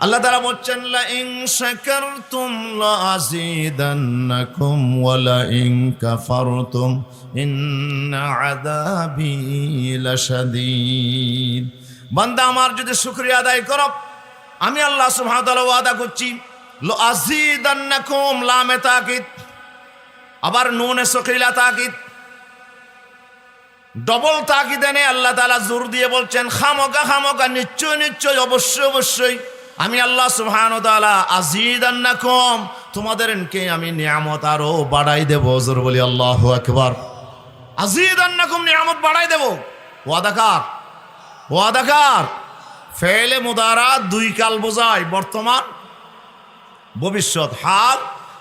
আল্লাহ তাআলা বলছেন লা ইন শাকারতুম লা আযীদান্নাকুম ওয়া লা ইন কাফারতুম ইন্না আযাবি লাশাদীদ। বান্দা আমার যদি শুকরিয়া আদায় করো, আমি আল্লাহ সুবহানাহু ওয়া তাআলা ওয়াদা করছি লা আযীদান্নাকুম, লামে তাকিদ, আবার নুনে সাকিলা তাকিদ, ডবল তাকিদ এনে আল্লাহ তাআলা জোর দিয়ে বলছেন খামোকা নিশ্চয় নিশ্চয় অবশ্যই আমি আল্লাহ সুবহানাহু ওয়া তাআলা আযীদান্নাকুম, তোমাদেরকে আমি নিয়ামত আরো বাড়াই দেব। জোর বলি আল্লাহু আকবার। আযীদান্নাকুম, নিয়ামত বাড়াই দেব। ওয়াদাকার ফেলে মুদারা দুই কাল বোঝায়, বর্তমান ভবিষ্যৎ, হাল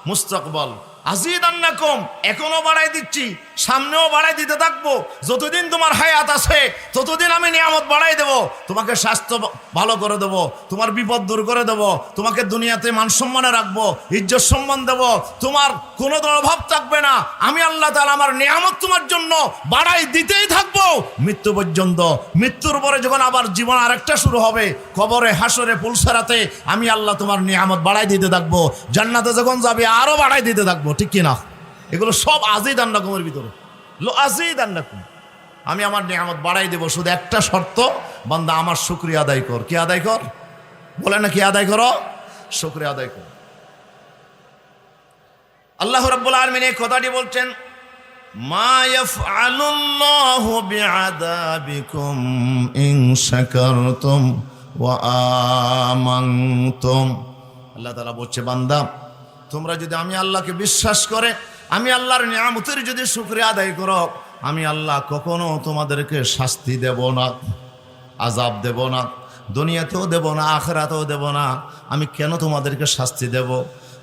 মুস্তাকবাল। আযীদান্নাকুম, এখনো বাড়াই দিচ্ছি, সামনেও বাড়াই দিতে থাকবো। যতদিন তোমার হায়াত আছে ততদিন আমি নিয়ামত বাড়াই দেব। তোমাকে স্বাস্থ্য ভালো করে দেব, তোমার বিপদ দূর করে দেব, তোমাকে দুনিয়াতে মান সম্মানে রাখবো, ইজ্জত সম্মান দেব, তোমার কোনো ধরনের অভাব থাকবে না। আমি আল্লাহ তাআলা আমার নিয়ামত তোমার জন্য বাড়াই দিতেই থাকবো মৃত্যু পর্যন্ত। মৃত্যুর পরে যখন আবার জীবন আরেকটা শুরু হবে, কবরে, হাসরে, পুলসারাতে, আমি আল্লাহ তোমার নিয়ামত বাড়াই দিতে থাকবো। জান্নাতে যখন যাবে আরো বাড়াই দিতে থাকবো, ঠিক কিনা? এগুলো সব আযীদান্নাকুমের ভিতরে। লো আযীদান্নাকুম, আমি আমার নিয়ামত বাড়াই দেব, শুধু একটা শর্ত, বান্দা আমার শুকরিয়া আদায় কর। কি আদায় কর? বলে না কি আদায় করো? শুকরিয়া আদায় কর। আল্লাহ রাব্বুল আলামিন এই কথাটি বলছেন, মা ইয়াফআলুল্লাহু বিআযাবিকুম ইন শাকারতুম ওয়া আমানতুম। আল্লাহ তাআলা বলছে, বান্দা তোমরা যদি আমি আল্লাহকে বিশ্বাস করে, আমি আল্লাহর নিয়ামতের যদি শুকরিয়া আদায় করো, আমি আল্লাহ কখনো তোমাদেরকে শাস্তি দেব না, আযাব দেব না, দুনিয়াতেও দেব না, আখিরাতেও দেব না। আমি কেন তোমাদেরকে শাস্তি দেব?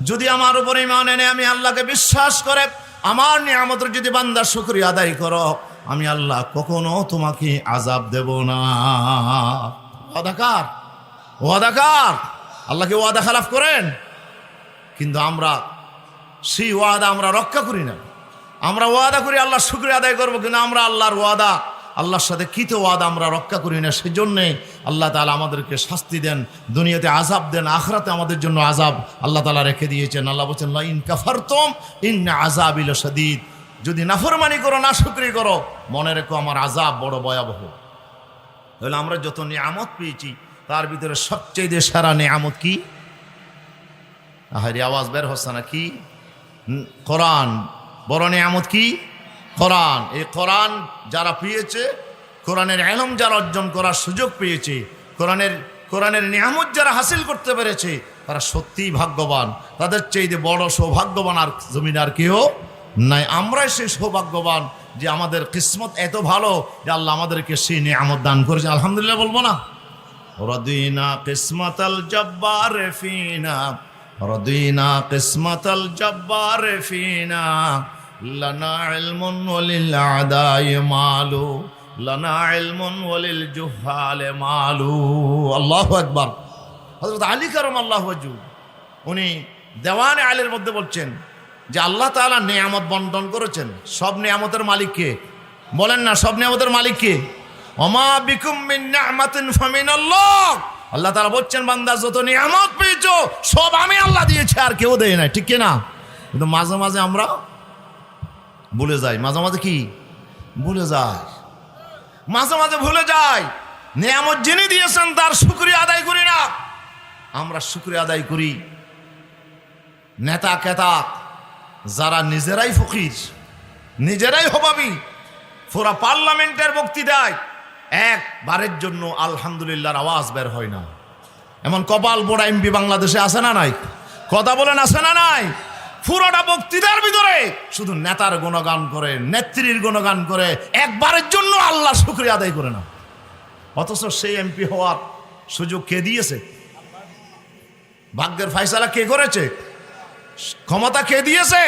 যদি আমার উপরে ঈমান এনে আমি আল্লাহকে বিশ্বাস করে আমার নিয়ামতের যদি বান্দা শুকরিয়া আদায় করো, আমি আল্লাহ কখনো তোমাকে আযাব দেব না। ওয়াদাকার আল্লাহকে ওয়াদা খেলাফ করেন, কিন্তু আমরা সেই ওয়াদা আমরা রক্ষা করি না। আমরা ওয়াদা করি আল্লাহ শুকরিয়া আদায় করবো, কিন্তু আমরা আল্লাহর ওয়াদা, আল্লাহর সাথে কৃত ওয়াদা আমরা রক্ষা করি না। সেজন্যে আল্লাহ তাআলা আমাদেরকে শাস্তি দেন, দুনিয়াতে আযাব দেন, আখিরাতে আমাদের জন্য আযাব আল্লাহ তাআলা রেখে দিয়েছেন। আল্লাহ বলছেন লা ইন কাফারতুম ইন্না আযাবি লাশাদীদ, যদি নাফরমানি করো, না শুকরি করো, মনে রেখো আমার আযাব বড় ভয়াবহ। তাহলে আমরা যত নিয়ামত পেয়েছি তার ভিতরে সবচেয়ে সেরা নিয়ামত কি? আহারে আওয়াজ বের হচ্ছে না কি? কোরআন। বড় নিয়ামত কি? কোরআন। এই কোরআন যারা পেয়েছে, কোরআনের ইলম যারা অর্জন করার সুযোগ পেয়েছে, কোরআনের নিয়ামত যারা হাসিল করতে পেরেছে, তারা সত্যিই ভাগ্যবান। তাদের চেয়ে বড় সৌভাগ্যবান আর জমিন আর কেউ নাই। আমরাই সেই সৌভাগ্যবান যে আমাদের কিসমত এত ভালো যে আল্লাহ আমাদেরকে সেই নিয়ামত দান করেছে। আলহামদুলিল্লাহ বলবো না? রাদিনা কিসমাতাল জব্বার ফিনা, রাদিনা কিসমাতাল জব্বার ফিনা, লানা ইলমুন ওয়ালিল আদাই মালু, লানা ইলমুন ওয়ালিল জুহাল মালু। আল্লাহু আকবার। হযরত আলী কারামাল্লাহু ওয়াজহু উনি দেওয়ানে আলীর মধ্যে বলছেন যে আল্লাহ তাআলা নিয়ামত বন্টন করেছেন। সব নিয়ামতের মালিক কে? বলেন না, সব নিয়ামতের মালিক কে? ওমা বিকুম মিন নি'মাতিন ফামিনাল্লাহ। আল্লাহ তাআলা বলছেন, বান্দা যত নিয়ামত পেয়েছো সব আমি আল্লাহ দিয়েছি, আর কেউ দেয় নাই, ঠিক কি না? কিন্তু মাঝে মাঝে আমরা ভুলে যাই। মাঝে মাঝে কি ভুলে যায়? মাঝে মাঝে ভুলে যায় নিয়ামত যিনি দিয়েছেন তার শুকরিয়া আদায় করি না। আমরা শুকরিয়া আদায় করি নেতা কেতা যারা নিজেরাই ফকির, নিজেরাই হবাবি, পুরা পার্লামেন্টের বক্তৃতায় একবারের জন্য আলহামদুলিল্লাহর আওয়াজ বের হয় না। এমন কপাল পোড়া এমপি বাংলাদেশে আছে না নাই? কথা বলেন, আছে না নাই? পুরোটা বক্তৃতার ভিতরে শুধু নেতার গুণগান করে, নেত্রীর গুণগান করে, একবারের জন্য আল্লাহ শুকরিয়া আদায় করে না। অথচ সেই এমপি হওয়ার সুযোগ কে দিয়েছে? ভাগ্যের ফায়সালা কে করেছে? ক্ষমতা কে দিয়েছে?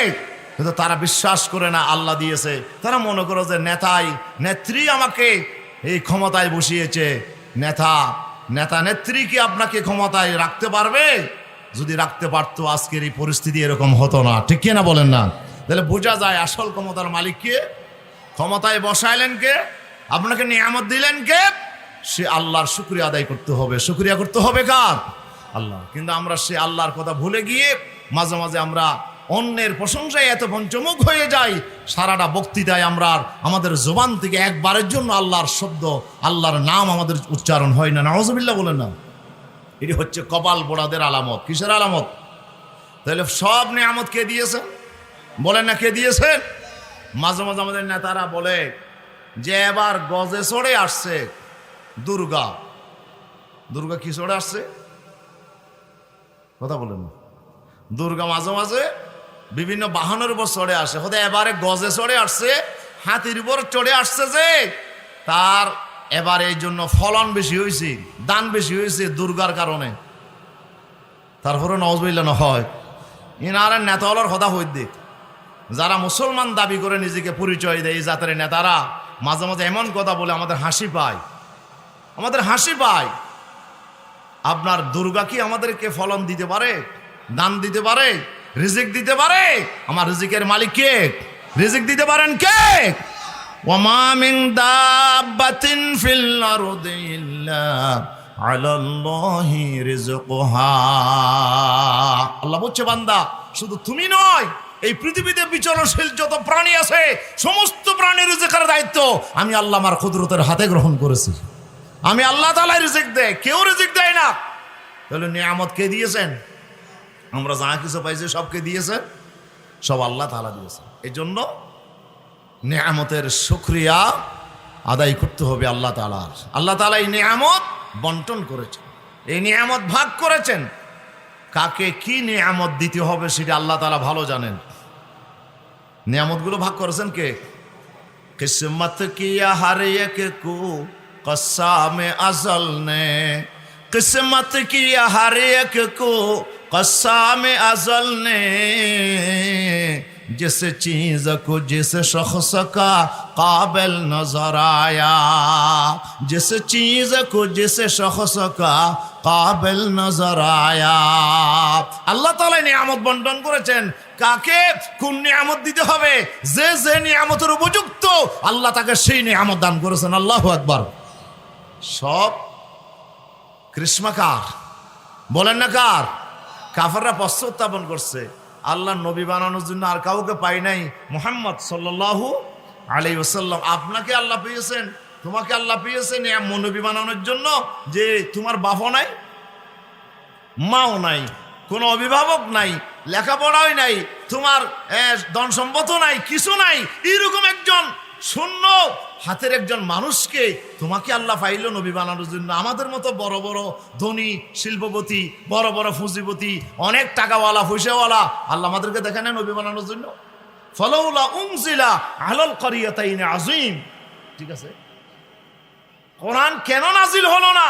কিন্তু তারা বিশ্বাস করে না আল্লাহ দিয়েছে। তারা মনে করে যে নেত্রী আমাকে এই ক্ষমতায় বসিয়েছে। নেতা নেত্রী কি আপনাকে ক্ষমতায় রাখতে পারবে? যদি রাখতে পারতো আজকের এই পরিস্থিতি এরকম হতো না, ঠিক কি না? বলেন না? তাহলে বোঝা যায় আসল ক্ষমতার মালিক কে, ক্ষমতায় বসাইলেন কে, আপনাকে নিয়ামত দিলেন কে? সে আল্লাহর শুকরিয়া আদায় করতে হবে। শুকরিয়া করতে হবে কার? আল্লাহ। কিন্তু আমরা সে আল্লাহর কথা ভুলে গিয়ে মাঝে মাঝে আমরা অন্যের প্রশংসায় এত পঞ্চমুখ হয়ে যাই, সারাটা বক্তৃতায় আমরা আমাদের জবান থেকে একবারের জন্য আল্লাহর শব্দ, আল্লাহর নাম আমাদের উচ্চারণ হয় না। নাউজুবিল্লাহ বলেন না। এটি হচ্ছে কপাল পোড়াদের আলামত। কিসের আলামত? তাহলে সব নিয়ামত কে দিয়েছেন? বলেন না, কে দিয়েছেন? মাঝে মাঝে আমাদের নেতারা বলে যে এবার গজে চড়ে আসছে দুর্গা। দুর্গা কি চড়ে আসছে? কথা বলেন না। দুর্গা মাঝে মাঝে বিভিন্ন বাহনের উপর চড়ে আসে, হতে এবারে গজে চড়ে আসছে, হাতির উপর চড়ে আসছে, যে তার এবার এই জন্য ফলন বেশি হয়েছে, দান বেশি হয়েছে দুর্গার কারণে। তারপরে নওয়াজবিল্লাহ না হয় ইনার নেতাওয়ালার কথা হই দিক, যারা মুসলমান দাবি করে নিজেকে পরিচয় দেয়, এই জাতের নেতারা মাঝে মাঝে এমন কথা বলে আমাদের হাসি পায়, আমাদের হাসি পায়। আপনার দুর্গা কি আমাদেরকে ফলন দিতে পারে, দান দিতে পারে, রিজিক দিতে পারে? আমার রিজিকের মালিক কে? রিজিক দিতে পারেন কে? ওয়ামা মিন দাব্বাতিন ফিল আরদি ইল্লা আলাল্লাহি রিজকুহা। আল্লাহ বলছে, বান্দা শুধু তুমি নয়, এই পৃথিবীতে বিচরণশীল যত প্রাণী আছে সমস্ত প্রাণীর রিজিকের দায়িত্ব আমি আল্লাহ আমার কুদরতের হাতে গ্রহণ করেছি। আমি আল্লাহ তাআলা রিজিক দেয়, কেউ রিজিক দেয় না। তাহলে নিয়ামত কে দিয়েছেন? আমরা যা কিছু পাইছি সবকে দিয়েছেন, সব আল্লাহ তাআলা দিয়েছেন। এই জন্য নিয়ামতের শুকরিয়া আদায় করতে হবে আল্লাহ তাআলার। আল্লাহ তাআলা এই নিয়ামত বন্টন করেছেন, এই নিয়ামত ভাগ করেছেন। কাকে কি নিয়ামত দিতে হবে সেটা আল্লাহ তাআলা ভালো জানেন। নিয়ামতগুলো ভাগ করেছেন কে? কিসমত কিয়া হর এক কো কসামে আজল নে, किस्मत की हर एक को कस्साम अज़ल ने, जिस चीज़ को जिस शख्स का काबिल नजर आया, जिस चीज़ को जिस शख्स का काबिल नजर आया। আল্লাহ তাআলা নিয়ামত বন্টন করেছেন, কাকে কোন নিয়ামত দিতে হবে, যে যে নিয়ামতের উপযুক্ত আল্লাহ তাকে সেই নিয়ামত দান করেছেন। আল্লাহু আকবার। সব কৃষ্মা কার? বলেন না কার? কাফেররা প্রশ্ন উত্থাপন করছে, আল্লাহ নবী বানানোর জন্য আর কাউকে পাই নাই, মুহাম্মদ সাল্লাল্লাহু আলাইহি ওয়াসাল্লাম আপনাকে আল্লাহ পেয়েছেন, তোমাকে আল্লাহ পেয়েছেন নবী বানানোর জন্য, যে তোমার বাপও নাই, মাও নাই, কোনো অভিভাবক নাই, লেখাপড়াই নাই, তোমার ধন সম্পদও নাই, কিছু নাই, এরকম একজন শূন্য হাতের একজন মানুষকে তোমাকে আল্লাহ পাইল নবী বানানোর জন্য। আমাদের মতো বড় বড় ধনী শিল্পপতি, বড় বড় পুঁজিপতি, অনেক টাকাওয়ালা পয়সাওয়ালা আল্লাহ আমাদেরকে দেখে না নবী বানানোর জন্য। ফালাউলা উনজিলা আলাল ক্বরিয়াতাইন আযীম। ঠিক আছে, কোরআন কেন নাজিল হলো না?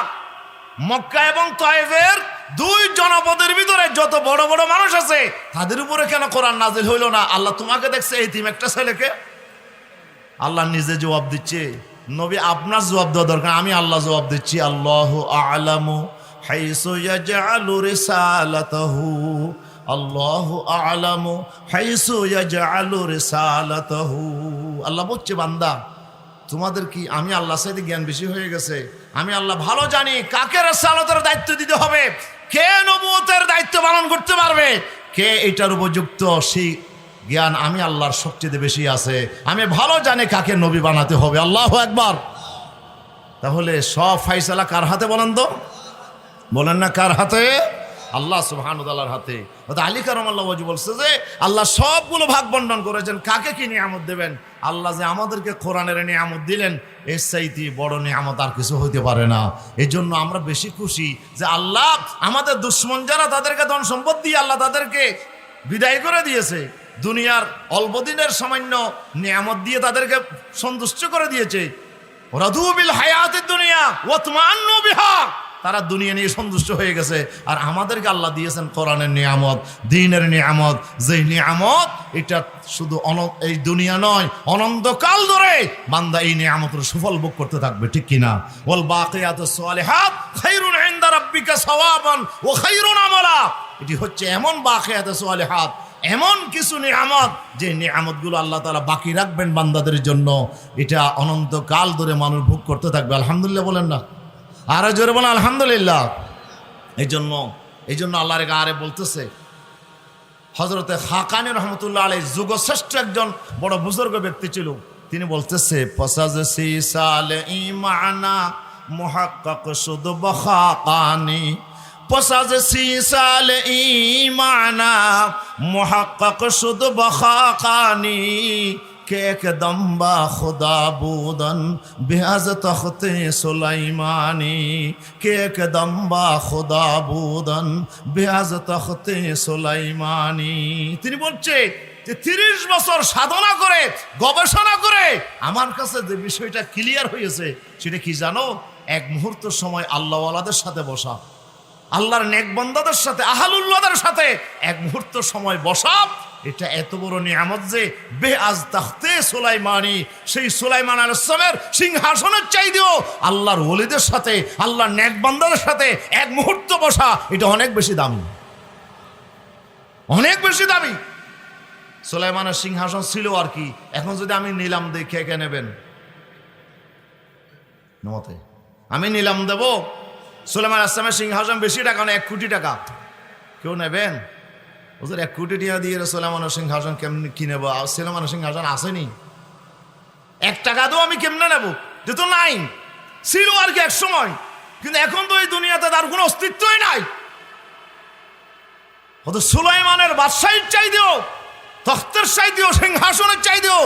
মক্কা এবং তায়েফের দুই জনপদের ভিতরে যত বড় বড় মানুষ আছে তাদের উপরে কেন কোরআন নাজিল হইল না? আল্লাহ তোমাকে দেখছে এতিম একটা ছেলেকে, আল্লাহ নিজে জবাব দিচ্ছে। নবী আপনার জবাব দেওয়া দরকার, আমি আল্লাহ জবাব দিচ্ছি। আল্লাহু আ'লামু হাইসু ইয়াজআলু রিসালাতাহু, আল্লাহু আ'লামু হাইসু ইয়াজআলু রিসালাতাহু। আল্লাহ বলছে, বান্দা তোমাদের কি আমি আল্লাহর সাথে জ্ঞান বেশি হয়ে গেছে? আমি আল্লাহ ভালো জানি কাকে রিসালাতের দায়িত্ব দিতে হবে, কে নবুয়তের দায়িত্ব পালন করতে পারবে, কে এটার উপযুক্ত, সেই জ্ঞান আমি আল্লাহর সবচেয়ে বেশি আছে। আমি ভালো জানি কাকে নবী বানাতে হবে। আল্লাহু আকবার। তাহলে সব ফাইসালা কার হাতে বলেন তো? বলেন না কার হাতে? আল্লাহ সুবহানাহু ওয়া তাআলার হাতে। আলী কারামাল্লাহু ওয়াজহু বলছে যে আল্লাহ সবগুলো ভাগ বন্টন করেছেন, কাকে কি নিয়ামত দেবেন। আল্লাহ যে আমাদেরকে কোরআনের নিয়ামত দিলেন, এর চাইতে বড় নিয়ামত আর কিছু হইতে পারে না। এই জন্য আমরা বেশি খুশি যে আল্লাহ আমাদের দুশ্মন যারা তাদেরকে ধন সম্পদ দিয়ে আল্লাহ তাদেরকে বিদায় করে দিয়েছে, দুনিয়ার অল্প দিনের সামান্য নিয়ামত দিয়ে তাদেরকে সন্তুষ্ট করে দিয়েছে। রাদু বিল হায়াতিদ দুনিয়া ওয়া তুমান্নু বিহা, তারা দুনিয়া নিয়ে সন্তুষ্ট হয়ে গেছে। আর আমাদেরকে আল্লাহ দিয়েছেন কোরআনের নিয়ামত, দ্বীনের নিয়ামত, যে নিয়ামত এটা শুধু এই দুনিয়া নয়, অনন্তকাল ধরে বান্দা এই নিয়ামতের সুফল ভোগ করতে থাকবে। ঠিক কিনা? ওয়াল বাকিয়াতুস সালিহাত খায়রুন ইনদা রাব্বিকা সাওয়াবান ওয়া খায়রুন আমালা। এটি হচ্ছে এমন বাকিয়াতুস সালিহাত, এমন কিছু নিয়ামত যে নিয়ামতগুলো আল্লাহ তাআলা বাকি রাখবেন বান্দাদের জন্য, এটা অনন্তকাল ধরে মানুষ ভোগ করতে থাকবে। আলহামদুলিল্লাহ বলেন না? আরো জোরে বলেন আলহামদুলিল্লাহ। এই জন্য এই জন্য আল্লাহর গারে বলতেছে, হযরতে খাকানী রহমতুল্লাহ আলাইহি যুগশ্রেষ্ঠ একজন বড় বুজুর্গ ব্যক্তি ছিল, তিনি বলতেছে 85 সাল ঈমানা মুহাক্কাক শুদ বখাকানি, 85 সাল ঈমানা মুহাক্কাক শুদ বখাকানি, কে একদম বা খুদা বুদন বেহাজ তখতে সুলাইমানি, কে একদম বা খুদা বুদন বেহাজ তখতে সুলাইমানি। তিনি বলছে যে 30 বছর সাধনা করে গবেষণা করে আমার কাছে যে বিষয়টা ক্লিয়ার হয়েছে সেটা কি জানো? এক মুহূর্ত সময় আল্লাহওয়ালাদের সাথে বসা, আল্লাহর নেক বান্দাদের সাথে, আহলুল্লাহদের সাথে এক মুহূর্ত সময় বসা, এটা এত বড় নিয়ামত যে বেআজ তাখতে সুলাইমানি, সেই সুলাইমান আলাইহিস সালামের সিংহাসনের চাইতেও আল্লাহর ওলিদের সাথে, আল্লাহর নেক বান্দাদের সাথে এক মুহূর্ত বসা, এটা অনেক বেশি দামি, অনেক বেশি দামি। সুলাইমানের সিংহাসন ছিল আর কি, এখন যদি আমি নিলাম দেখে কে নেবেন? নমতে আমি নিলাম দেব সুলাইমান আলাইহিস সালামের সিংহাসন বেশি টাকা না 1 কোটি টাকা, কেউ নেবেন? ওদের 1 কোটি টাকা দিয়ে সুলাইমানের সিংহাসন কেমনি কিনে নেবো? সুলাইমানের সিংহাসন আসেনি, 1 টাকা তো আমি কেমনে নেব? যে তো নাই, ছিল আর কি এক সময়, কিন্তু এখন তো এই দুনিয়াতে তার কোনো অস্তিত্বই নাই। হয়তো সুলাইমানের বাদশাহীর চাইতেও, তখতের চাইতেও, সিংহাসনের চাইতেও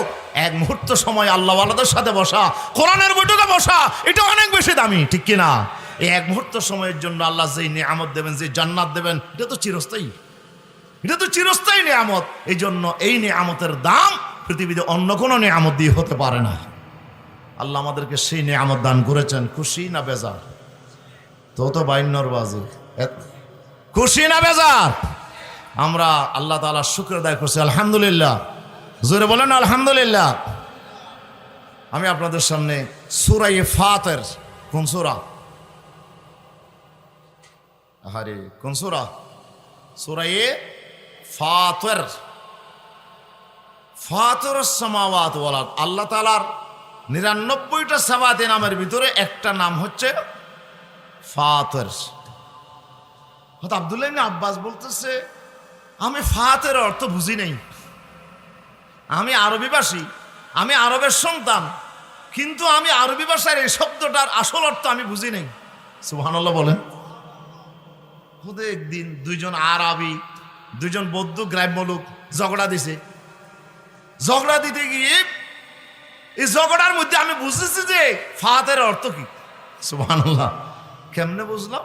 এক মুহূর্ত সময় আল্লাহওয়ালাদের সাথে বসা, কোরআনের বৈঠকে বসা, এটা অনেক বেশি দামি, ঠিক কিনা? এই এক মুহূর্ত সময়ের জন্য আল্লাহ যেই নিয়ামত দেবেন, যে জান্নাত দেবেন, এটা তো চিরস্থায়ী, এটা তো চিরস্থায়ী নিয়ামত। এই জন্য এই নিয়ামতের দাম পৃথিবীতে অন্য কোনো নিয়ামত দিয়ে হতে পারে না। আল্লাহ আমাদেরকে সেই নিয়ামত দান করেছেন, খুশি না বেজার? তো বাইন্নর বাজে, খুশি না বেজার? আমরা আল্লাহ তাআলার শুকর আদায় করছি, আলহামদুলিল্লাহ। জোরে বলেন আলহামদুলিল্লাহ। আমি আপনাদের সামনে সূরা ফাতির, কোন সূরা? আরে কোন সূরা? সূরা ফাতির, ফাতিরুস সামাওয়াত ওয়াল আরদ। আল্লাহ তাআলার 99টা সামাওয়াতি নামের ভিতরে একটা নাম হচ্ছে ফাতির। হযরত আব্দুল্লাহ ইবনে আব্বাস বলতেছে, আমি ফাতির অর্থ বুঝি নাই, আমি আরবি ভাষী, আমি আরবের সন্তান, কিন্তু আমি আরবি ভাষার এই শব্দটার আসল অর্থ আমি বুঝি নাই। সুবহানাল্লাহ বলেন। খুদে একদিন দুইজন আরবি, দুইজন বৌদ্ধ গ্রাম্য লোক ঝগড়া দিছে। ঝগড়া দিতে গিয়ে এই ঝগড়ার মধ্যে আমি বুঝেছি যে ফাতির অর্থ কি। সুবহানাল্লাহ। কেমনে বুঝলাম?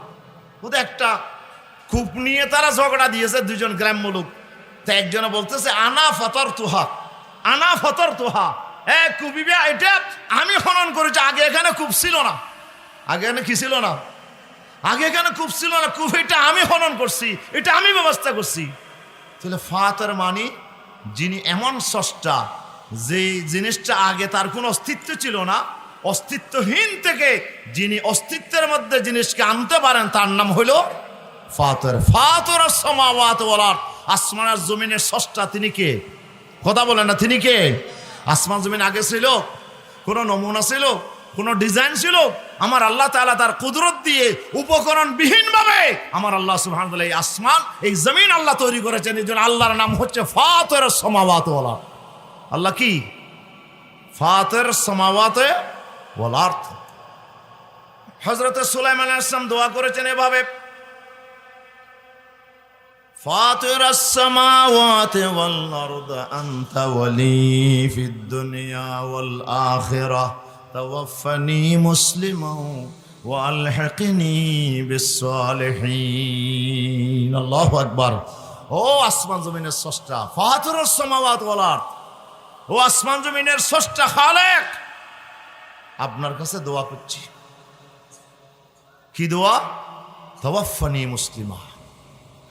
খুদে একটা কূপ নিয়ে তারা ঝগড়া দিয়েছে দুইজন গ্রাম্য লোক। তা একজনে বলতেছে আনা ফাতর তুহা, আনা ফাতর তুহা, কুবিবে এটা আমি খনন করেছি, আগে এখানে কূপ ছিল না। আগে এখানে কি ছিল না? আগে এখানে কূপ ছিল না, কূপ এটা আমি খনন করছি, এটা আমি ব্যবস্থা করছি। তাহলে ফাতির মানে যিনি এমন স্রষ্টা, যে জিনিসটা আগে তার কোনো অস্তিত্ব ছিল না, অস্তিত্বহীন থেকে যিনি অস্তিত্বের মধ্যে জিনিসকে আনতে পারেন, তার নাম হইল ফাতির। ফাতিরুস সামাওয়াতি ওয়াল আরদ, আসমান আর জমিনের স্রষ্টা তিনি কে? কথা বলেন না, তিনি কে? আসমান জমিন আগে ছিল? কোনো নমুনা ছিল? কোনো ডিজাইন ছিল? আমার আল্লাহ তাআলা তার কুদরত দিয়ে উপকরণ বিহীন ভাবে আমার আল্লাহ সুবহানাহু ওয়া তাআলা এই আসমান, এই জমিন আল্লাহ তৈরি করেছেন। এই জন্য আল্লাহর নাম হচ্ছে ফাতিরুস সামাওয়াতি ওয়াল আরদ। আল্লাহ কি? ফাতিরুস সামাওয়াতি ওয়াল আরদ। হযরত সুলাইমান আলাইহিস সালাম দোয়া করেছেন এভাবে, ফাতিরাস সামাওয়াতি ওয়াল আরদ আনতা ওয়ালি ফিদ দুনিয়া ওয়াল আখিরাহ তাওয়াফফানি মুসলিমান ওয়া আলহিকনি বিস সালিহিন। আল্লাহু আকবার। ও আসমান জমিনের স্রষ্টা, ফাতিরুস সামাওয়াতি ওয়াল আরদ, ও আসমান জমিনের স্রষ্টা খালেক, আপনার কাছে দোয়া করছি। কি দোয়া? তাওয়াফফানি মুসলিমা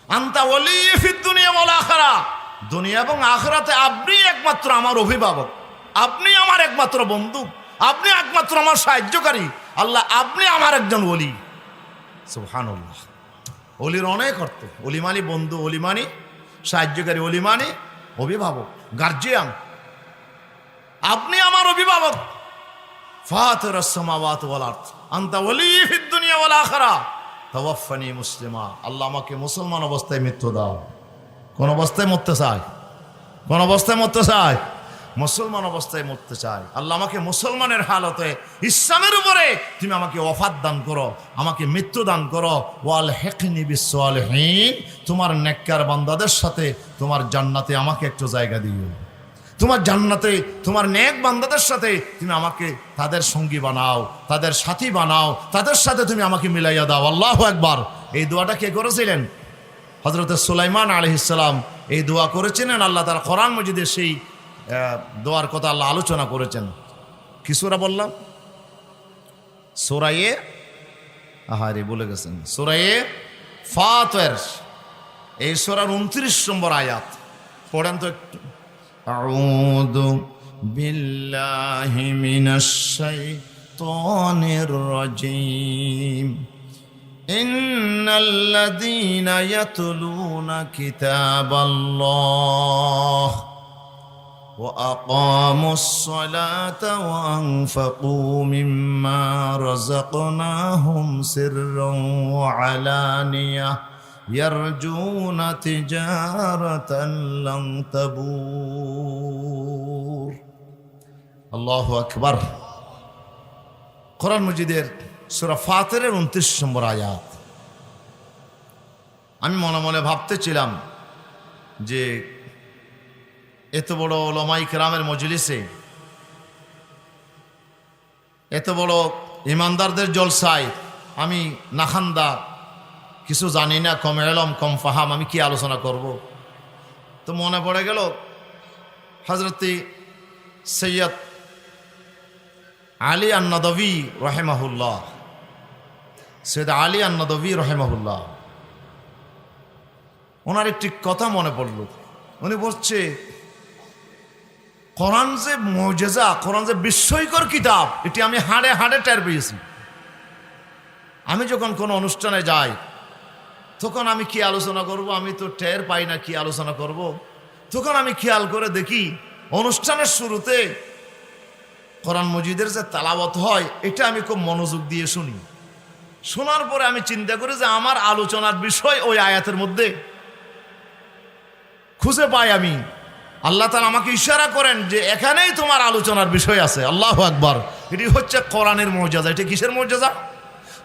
আনতা ওয়ালি ফিদ দুনিয়া ওয়াল আখিরাহ, দুনিয়া এবং আখিরাতে আপনি একমাত্র আমার অভিভাবক, আপনি আমার একমাত্র বন্ধু, আপনি একমাত্র আমার সাহায্যকারী। আল্লাহ আপনি আমার একজন ওলি। সুবহানাল্লাহ। ওলির অনেক অর্থ। ওলি মানে বন্ধু, ওলি মানে সাহায্যকারী, ওলি মানে অভিভাবক, গার্জিয়ান। আপনি আমার অভিভাবক। ফাতিরুস সামাওয়াতি ওয়াল আরদ আনতা ওয়ালি ফিদ দুনিয়া ওয়াল আখিরাহ তাওয়াফানি মুসলিমা, আল্লাহ আমাকে মুসলমান অবস্থায় মৃত্যু দাও। কোন অবস্থায় মরতে চায়? কোন অবস্থায় মরতে চায়? মুসলমান অবস্থায় মরতে চায়। আল্লাহ আমাকে মুসলমানের হালতে ইসলামের উপরে তুমি আমাকে ওয়াফাত দান করো, আমাকে মৃত্যু দান করো। ওয়াল হেকনি বিসসালিহিন, তোমার নেককার বান্দাদের সাথে তোমার জান্নাতে আমাকে একটু জায়গা দিও। তোমার জান্নাতে তোমার নেক বান্দাদের সাথে তুমি আমাকে তাদের সঙ্গী বানাও, তাদের সাথী বানাও, তাদের সাথে তুমি আমাকে মিলাইয়া দাও। আল্লাহু আকবার। এই দোয়াটা কে করেছিলেন? হযরত সুলাইমান আলাইহিস সালাম এই দোয়া করেছিলেন। আল্লাহ তাআলা কোরআন মাজিদে সেই দোয়ার কথা আল্লাহ আলোচনা করেছেন। কি সূরা বললাম? সূরায়ে আহারে বলে গেছেন, সূরায়ে ফাতির, এই সূরার 29 নম্বর আয়াত পড়েন তো একটু। আউযু বিল্লাহি মিনাশ শাইতানির রাজীম। ইন্নাল্লাযীনা ইয়াতলুনা কিতাবাল্লাহ وأقاموا الصلاة وأنفقوا مما رزقناهم سرا وعلانية يرجون تجارة لن تبور। الله أكبر। কোরআন মাজিদের সূরা ফাতিরের 29 নম্বর আয়াত। আমি মনে মনে ভাবতেছিলাম যে এত বড় উলামায়ে কেরামের মজলিসে, এত বড় ইমানদারদের জলসায় আমি নাখান্দা, কিছু জানি না, কম এলম কম ফাহাম, আমি কি আলোচনা করব? তো মনে পড়ে গেল হযরত সৈয়দ আলী আন-নাদভী রাহিমাহুল্লাহ, সৈয়দ আলী আন-নাদভী রাহিমাহুল্লাহ, ওনার একটি কথা মনে পড়ল। উনি বলছে কোরআন যে মুজিজা, কোরআন যে বিস্ময়কর কিতাব, এটি আমি হাড়ে হাড়ে টের পেয়েছি। আমি যখন কোনো অনুষ্ঠানে যাই তখন আমি কি আলোচনা করব, আমি তো টের পাই না কি আলোচনা করব। তখন আমি খেয়াল করে দেখি অনুষ্ঠানের শুরুতে কোরআন মজিদের যে তেলাওয়াত হয়, এটা আমি খুব মনোযোগ দিয়ে শুনি। শোনার পরে আমি চিন্তা করি যে আমার আলোচনার বিষয় ওই আয়াতের মধ্যে খুঁজে পাই আমি। আল্লাহ তাআলা আমাকে ইশারা করেন যে এখানেই তোমার আলোচনার বিষয় আছে। আল্লাহু আকবার। এটি হচ্ছে কোরআনের মুজিজা। এটা কিসের মুজিজা?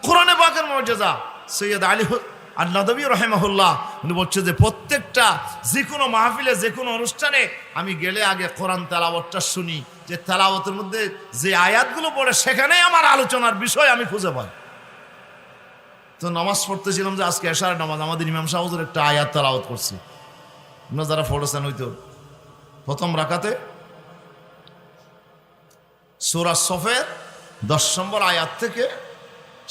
কোরআনে পাকের মুজিজা। সৈয়দ আলী আন-নাদভী রাহিমাহুল্লাহ উনি বলছে যে প্রত্যেকটা যে কোনো মাহফিলে, যে কোনো অনুষ্ঠানে আমি গেলে আগে কোরআন তেলাওয়াতটা শুনি, যে তেলাওয়াতের মধ্যে যে আয়াতগুলো পড়ে সেখানেই আমার আলোচনার বিষয় আমি খুঁজে পাই। তো নামাজ পড়তেছিলাম যে আজকে এশার নামাজ, আমাদের ইমাম সাহেব হুজুর একটা আয়াত তেলাওয়াত করছে। আপনারা যারা পড়েছেন হয়তো প্রথম রাকাতে সূরা সফের 10 নম্বর আয়াত থেকে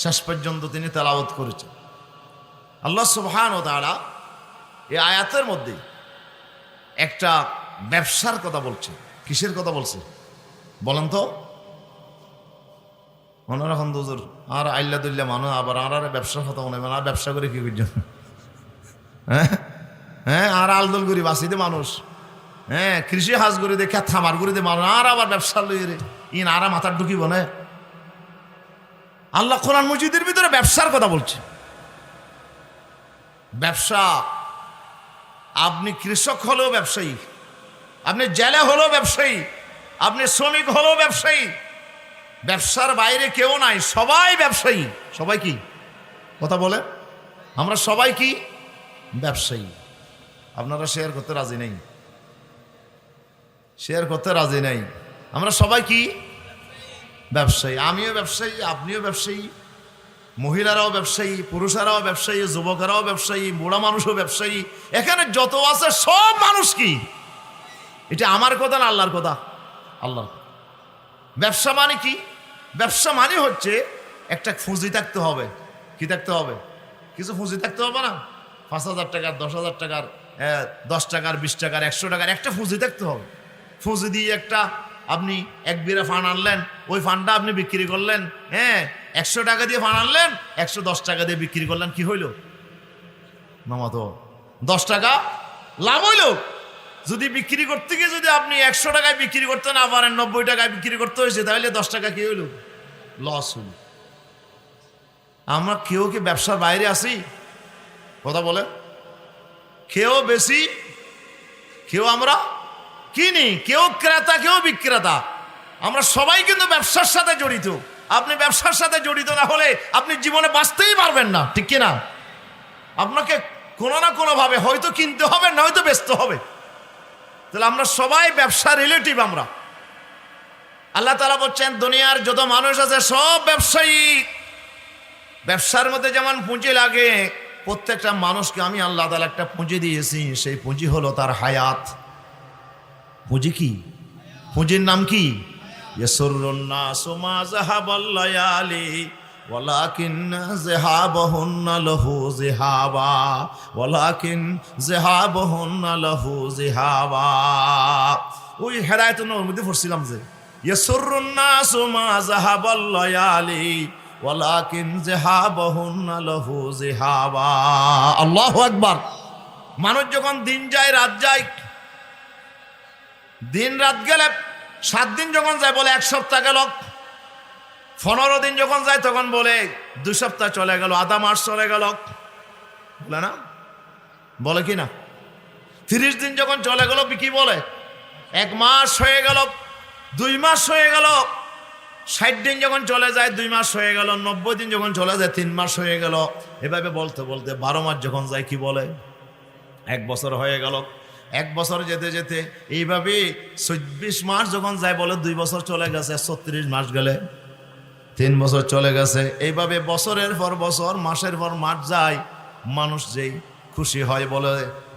শেষ পর্যন্ত তিনি তেলাওয়াত করেছেন। আল্লাহ সুবহানাহু ওয়া তাআলা এই আয়াতের মধ্যে একটা ব্যবসার কথা বলছে। কিসের কথা বলছে বলেন তো? মনে রাখুন হুজুর, আর আইল্লাদুল্লাহ মানুষ আবার আর ব্যবসার কথা মনে হয়, আর ব্যবসা করে কি করছেন? হ্যাঁ, আর আলদল করি বাসিতে মানুষ, হ্যাঁ, কৃষি হাজ করে দে, খেত খামার করে দে মানুষ, আর আবার ব্যবসা লই রে ইন আর মাথার ঢুকিব না। আল্লাহ কোরআন মজিদের ভিতরে ব্যবসার কথা বলছে। ব্যবসা, আপনি কৃষক হলেও ব্যবসায়ী, আপনি জেলে হলেও ব্যবসায়ী, আপনি শ্রমিক হলেও ব্যবসায়ী। ব্যবসার বাইরে কেউ নাই, সবাই ব্যবসায়ী। সবাই কি কথা বলে? আমরা সবাই কি ব্যবসায়ী। আপনারা শেয়ার করতে রাজি নেই, শেয়ার করতে রাজি নাই। আমরা সবাই কি ব্যবসায়ী। আমিও ব্যবসায়ী, আপনিও ব্যবসায়ী, মহিলারাও ব্যবসায়ী, পুরুষেরাও ব্যবসায়ী, যুবকেরাও ব্যবসায়ী, বুড়া মানুষও ব্যবসায়ী। এখানে যত আছে সব মানুষ কি? এটা আমার কথা না আল্লাহর কথা? আল্লাহ। ব্যবসা মানে কি? ব্যবসা মানে হচ্ছে একটা পুঁজি থাকতে হবে। কি থাকতে হবে? কিছু পুঁজি থাকতে হবে না? 5,000 টাকার, 10,000 টাকার, 10 টাকার, 20 টাকার, 100 টাকার একটা পুঁজি থাকতে হবে। পুঁজি দিয়ে একটা আপনি এক বিঘা ফান্ড আনলেন, ওই ফান্ডটা আপনি বিক্রি করলেন, হ্যাঁ, 100 টাকা দিয়ে ফান্ড আনলেন, 110 টাকা দিয়ে বিক্রি করলেন, কি হইল মামা? তো 10 টাকা লাভ হইল। যদি বিক্রি করতে গিয়ে যদি আপনি 100 টাকায় বিক্রি করতে না পারেন, 90 টাকায় বিক্রি করতে হয়েছে, তাহলে 10 টাকা কি হইল? লস হইল। আমরা কেউ কি ব্যবসার বাইরে আসি? কথা বলে, কেউ বেশি, কেউ আমরা কিনি, কেউ ক্রেতা, কেউ বিক্রেতা। আমরা সবাই কিন্তু ব্যবসার সাথে জড়িত। আপনি ব্যবসার সাথে জড়িত না হলে আপনি জীবনে বাঁচতেই পারবেন না, ঠিক কিনা? আপনাকে কোনো না কোনোভাবে হয়তো কিনতে হবে, না হয়তো বেচতে হবে। তাহলে আমরা সবাই ব্যবসা রিলেটিভ। আমরা আল্লাহ তাআলা বলছেন দুনিয়ার যত মানুষ আছে সব ব্যবসায়ী। ব্যবসার মধ্যে যেমন পুঁজি লাগে, প্রত্যেকটা মানুষকে আমি আল্লাহ তাআলা একটা পুঁজি দিয়েছি। সেই পুঁজি হলো তার হায়াত। পুঁজি কি? পুঁজির নাম কি? ইয়াসুরুন নাসু মা যাহাবাল লায়ালি ওয়ালাকিন যাহাবাহুন্না লাহু যিহাবা ওয়ালাকিন যাহাবাহুন্না লাহু যিহাবা। ওই হেদায়েতুন নূরের মধ্যে পড়ছিলাম যে ইয়াসুরুন নাসু মা যাহাবাল লায়ালি ওয়ালাকিন যাহাবাহুন্না লাহু যিহাবা। আল্লাহু আকবার। মানুষ যখন দিন যায় রাত যায়, দিন রাত গেলে 7 দিন যখন যায় বলে 1 সপ্তাহ গেল, 15 দিন যখন যায় তখন বলে 2 সপ্তাহ চলে গেল, আধা মাস চলে গেল, বলে না? বলে কি না? 30 দিন যখন চলে গেল কি বলে? 1 মাস হয়ে গেল, 2 মাস হয়ে গেল। 60 দিন যখন চলে যায় 2 মাস হয়ে গেল, 90 দিন যখন চলে যায় 3 মাস হয়ে গেল। এভাবে বলতে বলতে 12 মাস যখন যায় কি বলে? 1 বছর হয়ে গেল। 1 বছর যেতে যেতে এইভাবে 24 মাস যখন যায় বলে 2 বছর চলে গেছে। 36 মাস গেলে 3 বছর চলে গেছে। এইভাবে বছরের পর বছর, মাসের পর মাস যায়। মানুষ যেই খুশি হয় বলে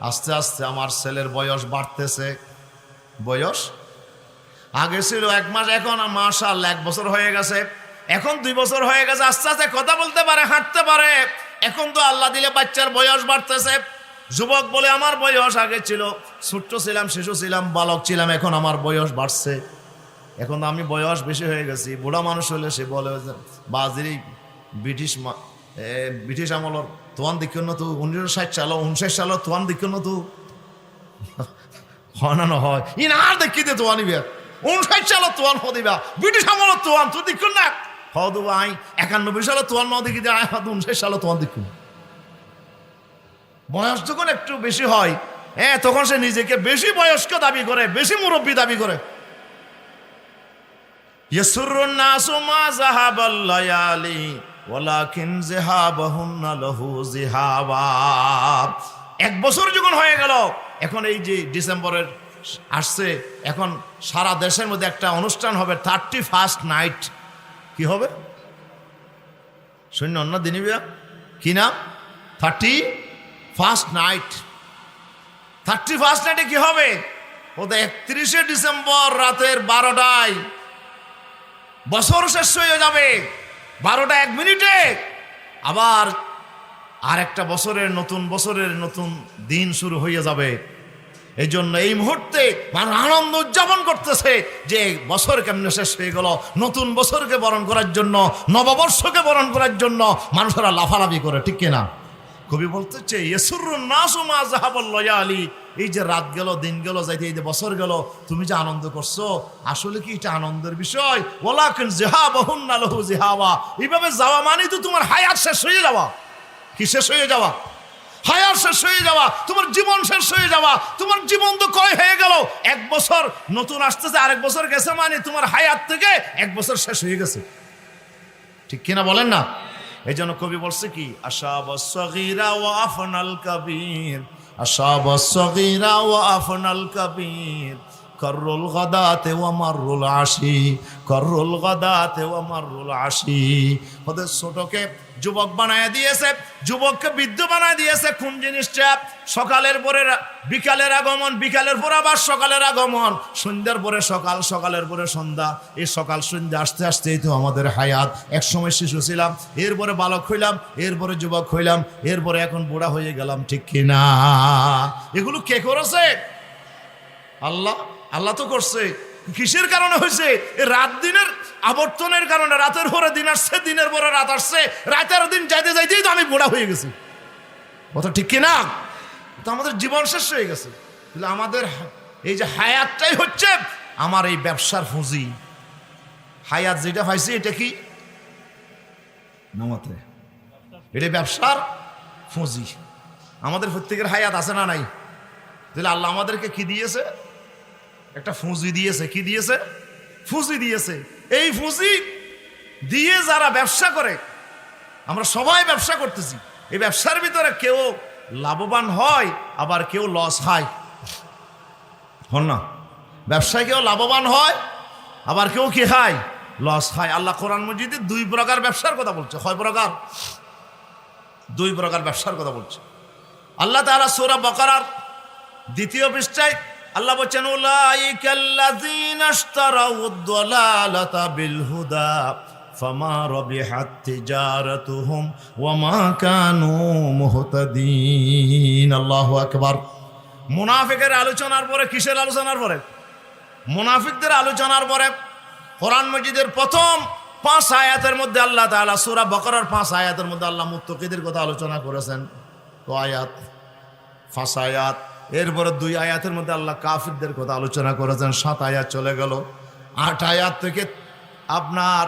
আস্তে আস্তে আমার ছেলের বয়স বাড়তেছে। বয়স আগে ছিল 1 মাস, এখন মাশাআল্লাহ 1 বছর হয়ে গেছে, এখন 2 বছর হয়ে গেছে। আস্তে আস্তে কথা বলতে পারে, হাঁটতে পারে। এখন তো আল্লাহ দিলে বাচ্চার বয়স বাড়তেছে। যুবক বলে আমার বয়স আগে ছিল ছোট্ট ছিলাম, শিশু ছিলাম, বালক ছিলাম, এখন আমার বয়স বাড়ছে, এখন আমি বয়স বেশি হয়ে গেছি। বুড়া মানুষ হলে সে বলে বাজিরি ব্রিটিশ আমলর তোয়ান দেখ তো 1960 সাল 59 সাল তোয়ান দেখ তো হয় না হয় ইনার দেখি দে তোয়ানি বিয়া 59 সাল তোয়ান হদিবা ব্রিটিশ আমলর তোয়ান তুই দেখ না হদু আই 91 সাল তোয়ান ন দেখি দে 59 সাল তোয়ান দেখ। বয়স যখন একটু বেশি হয়, তখন সে নিজেকে বেশি বয়স্ক দাবি করে, বেশি মুরব্বী দাবি করে। ইয়াসুরুন নাসু মা যাহাবাল লায়ালি ওয়ালাকিন যাহাবাহুন্না লাহু যিহাবা। 1 বছর যখন হয়ে গেল, এখন এই যে ডিসেম্বরের আসছে, এখন সারা দেশের মধ্যে একটা অনুষ্ঠান হবে 31st নাইট। কি হবে? শূন্য অন্য দিনই কি নাম? 31st night. 31st নাইটে কি হবে? ওদের 31শে ডিসেম্বর রাতের 12টায় বছর শেষ হয়ে যাবে। 12টা 1 মিনিটে আবার আরেকটা বছরের নতুন দিন শুরু হয়ে যাবে। এই জন্য এই মুহূর্তে মানুষ আনন্দ উদযাপন করতেছে যে বছর কেমনে শেষ হয়ে গেল। নতুন বছরকে বরণ করার জন্য, নববর্ষকে বরণ করার জন্য মানুষেরা লাফালাফি করে, ঠিক কিনা? কবি বলতেছে ইয়াসুরুন নাসু মা যাহাবাল লায়ালি। এই যে রাত গেল, দিন গেল, যাইতে এই যে বছর গেল, তুমি যে আনন্দ করছো, আসলে কি এটা আনন্দের বিষয়? ওয়ালাকিন যাহাবাহুন্না লাহু যিহাবা। এইভাবে যাওয়া মানে তো তোমার হায়াত শেষ হয়ে যাওয়া। কি শেষ হয়ে যাওয়া? হায়াত শেষ হয়ে যাওয়া, তোমার জীবন শেষ হয়ে যাওয়া। তোমার জীবন তো কয় হয়ে গেল, 1 বছর নতুন আসতেছে, আরেক বছর গেছে, মানে তোমার হায়াত থেকে 1 বছর শেষ হয়ে গেছে, ঠিক কিনা বলেন না? এই জন্য কবি বলছে কি আশাবাস সগীরা ওয়া আফনাল কাবীর, আশাবাস সগীরা ওয়া আফনাল কাবীর, করুল গাদাতে ওয়া মাররুল আশি, করুল গাদাতে ওয়া মাররুল আশি। ওদের ছোটকে যুবক বানায় দিয়েছে, যুবককে বৃদ্ধ বানায় দিয়েছে। কোন জিনিসটা? সকালের পরে বিকালের আগমন, বিকালের পর আবার সকালের আগমন, সন্ধ্যার পরে সকাল, সকালের পরে সন্ধ্যা। এই সকাল সন্ধ্যা আসতে আসতেই তো আমাদের হায়াত। এক সময় শিশু ছিলাম, এরপরে বালক হইলাম, এরপরে যুবক হইলাম, এরপরে এখন বুড়া হয়ে গেলাম, ঠিক কিনা? এগুলো কে করেছে? আল্লাহ। আল্লাহ তো করছে। কিসের কারণে হয়েছে? রাত দিনের আবর্তনের কারণে। রাতের পরে দিন আসছে, দিনের পরে রাত আসছে, রাতের দিন যাইতে যাইতেই তো আমি বুড়া হয়ে গেছি, কথা ঠিক কিনা? তো আমাদের জীবন শেষ হয়ে গেছে। তাহলে আমাদের এই যে হায়াতটাই হচ্ছে আমার এই ব্যবসার পুঁজি। হায়াত যেটা পাইছি এটা কি? নামাতে এটা ব্যবসার পুঁজি। আমাদের প্রত্যেকের হায়াত আছে না নাই? তাহলে আল্লাহ আমাদেরকে কি দিয়েছে? একটা পুঁজি দিয়েছে। কি দিয়েছে? পুঁজি দিয়েছে। এই পুঁজি দিয়ে যারা ব্যবসা করে, আমরা সবাই ব্যবসা করতেছি, এই ব্যবসার ভিতরে কেউ লাভবান হয়, আবার কেউ লস হয়। হন না? ব্যবসায় কেউ লাভবান হয়, আবার কেউ কি খায়? লস হয়। আল্লাহ কোরআন মজিদে 2 প্রকার ব্যবসার কথা বলছে। কয় প্রকার? 2 প্রকার ব্যবসার কথা বলছে আল্লাহ তাআলা সূরা বাকারার 2য় পৃষ্ঠায় আল্লাহ বলেন, উলাইকাল্লাযীনা ইশতারাউদ দালালাতা বিল হুদা ফামা রাবিহাত তিজারাতুহুম ওয়া মা কানু মুহতাদিন। আল্লাহু আকবার। মুনাফিকের আলোচনার পরে কিসের আলোচনার পরে? মুনাফিকদের আলোচনার পরে কোরআন মাজিদের প্রথম 5 আয়াতের মধ্যে আল্লাহ তাআলা সূরা বাকারার 5 আয়াতের মধ্যে আল্লাহ মুত্তাকিদের কথা আলোচনা করেছেন। তো আয়াত 5 আয়াত। এরপরে 2 আয়াতের মধ্যে আল্লাহ কাফিরদের কথা আলোচনা করেছেন। 7 আয়াত চলে গেল। 8 আয়াত থেকে আপনার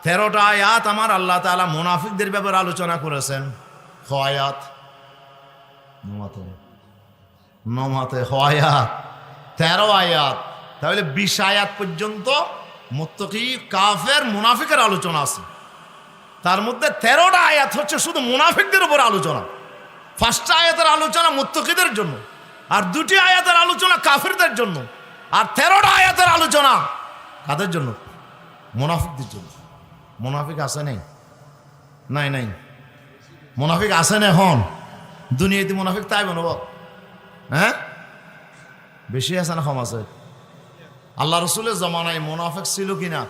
13টা আয়াত আমার আল্লাহ তাআলা মুনাফিকদের ব্যাপারে আলোচনা করেছেন। আয়াত নমাতে আয়াত 13 আয়াত, তাহলে 20 আয়াত পর্যন্ত মুত্তাকি কাফের মুনাফিকের আলোচনা আছে। তার মধ্যে 13টা আয়াত হচ্ছে শুধু মুনাফিকদের উপর আলোচনা। 1টা আয়াতের আলোচনা মুত্তাকিদের জন্য, আর 2টি আয়াতের আলোচনা কাফেরদের জন্য, আর 13টা আয়াতের আলোচনা কাদের জন্য? মুনাফিকদের জন্য। মুনাফিক আছে নেই? নাই নাই। মুনাফিক আছে না? এখন দুনিয়াতে মুনাফিক তাই বানব? হ্যাঁ, বেশি আছে না কম আছে? আল্লাহ রসুলের জমানায় মুনাফিক ছিল কিনা?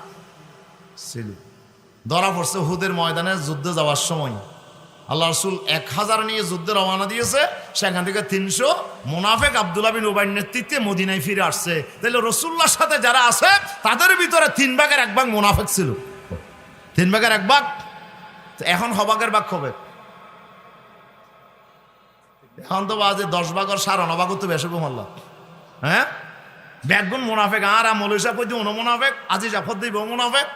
ছিল। ধরা পড়ছে হুদের ময়দানে যুদ্ধে যাওয়ার সময়। আল্লাহ রসুল 1000 নিয়ে যুদ্ধে রওনা দিয়েছে, সেখান থেকে 300 মুনাফিক আব্দুল্লাহ বিন উবাইর নেতৃত্বে মদিনায় ফিরে আসছে। তাহলে রসুল্লাহর সাথে যারা আছে তাদের ভিতরে 3 ভাগের 1 ভাগ মুনাফিক ছিল। 3 ভাগের 1 ভাগ। এখন হবাগের ভাগ হবে। এখন তো বাজে 10 ভাগের 9.5 ভাগ তো বেশি কম আল্লাহ। হ্যাঁ, ব্যাগুন মুনাফিক। আর আমল হিসাব করতে উনো মুনাফিক, আজি জাফর দিব মুনাফিক,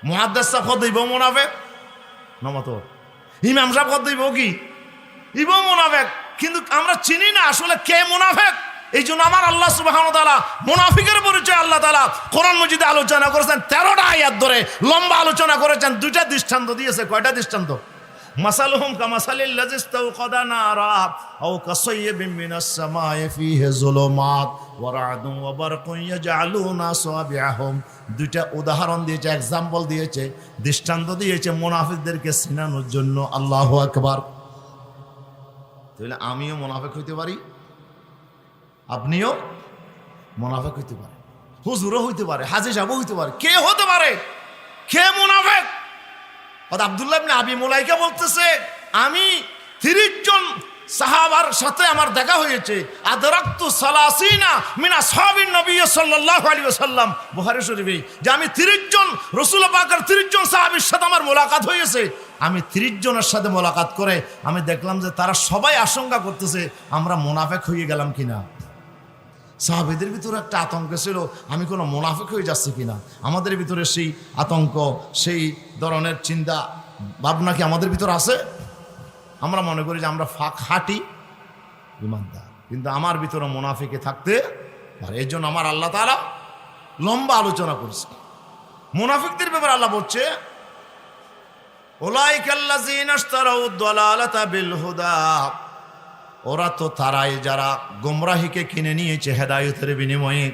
মুহাদ্দিস সাফর দিব মুনাফিক, নমত ইমাম সাহেব কত দিব কি ইব মুনাফিক। কিন্তু আমরা চিনি না আসলে কে মুনাফিক। এই জন্য আমার আল্লাহ সুবহানাহু ওয়া তাআলা মুনাফিকের পরিচয় আল্লাহ তাআলা কোরআন মাজিদে আলোচনা করেছেন। 13টা আয়াত ধরে লম্বা আলোচনা করেছেন। 2টা দৃষ্টান্ত দিয়েছে। কয়টা দৃষ্টান্ত? মাসালুহুম কামাসালিল্লাযী ইসতাওকাদা নারা আও কাসাইয়্যিবিন মিনাস সামাই ফীহি যুলুমাত ওয়া রা'দুন ওয়া বারকুন ইয়াজআলুনা আসাবি'আহুম। 2টা উদাহরণ দিয়েছে, एग्जांपल দিয়েছে, দৃষ্টান্ত দিয়েছে মুনাফিকদেরকে চিনানোর জন্য। আল্লাহু আকবার। তাহলে আমিও মুনাফিক হইতে পারি, আপনিও মুনাফিক হইতে পারেন, হুজুরও হইতে পারে, হাজী সাহেবও হইতে পারে। কে হতে পারে? কে মুনাফিক? আব্দুল্লাহ ইবনে আবি মুলাইকা বলতেছে, আমি 30 জন সাহাবার সাথে আমার দেখা হয়েছে। আদরাকতু সালাসিনা মিন আসহাবিন নবী সাল্লাল্লাহু আলাইহি ওয়াসাল্লাম, বুখারী শরীফে, যে আমি 30 জন রাসূল পাকের 30 জন সাহাবীর সাথে আমার মোলাকাত হয়েছে। আমি 30 জনের সাথে মোলাকাত করে আমি দেখলাম যে তারা সবাই আশঙ্কা করতেছে আমরা মুনাফিক হয়ে গেলাম কিনা। সাহাবীদের ভিতরে একটা আতঙ্ক ছিল, আমি কোনো মুনাফিক হয়ে যাচ্ছি কিনা। আমাদের ভিতরে সেই আতঙ্ক, সেই ধরনের চিন্তা ভাবনা কি আমাদের ভিতরে আছে? আমরা মনে করি যে আমরা খাঁটি ইমানদার, কিন্তু আমার ভিতরে মুনাফিকে থাকতে পারে। এই জন্য আমার আল্লাহ তাআলা লম্বা আলোচনা করছে মুনাফিকদের ব্যাপারে। আল্লাহ বলছে, উলাইকাল্লাযীনা ইশতারাউদ দালালাতা বিল হুদা, ওরা তো তারাই যারা গোমরাহিকে কিনে নিয়েছে হেদায়েতের বিনিময়ে।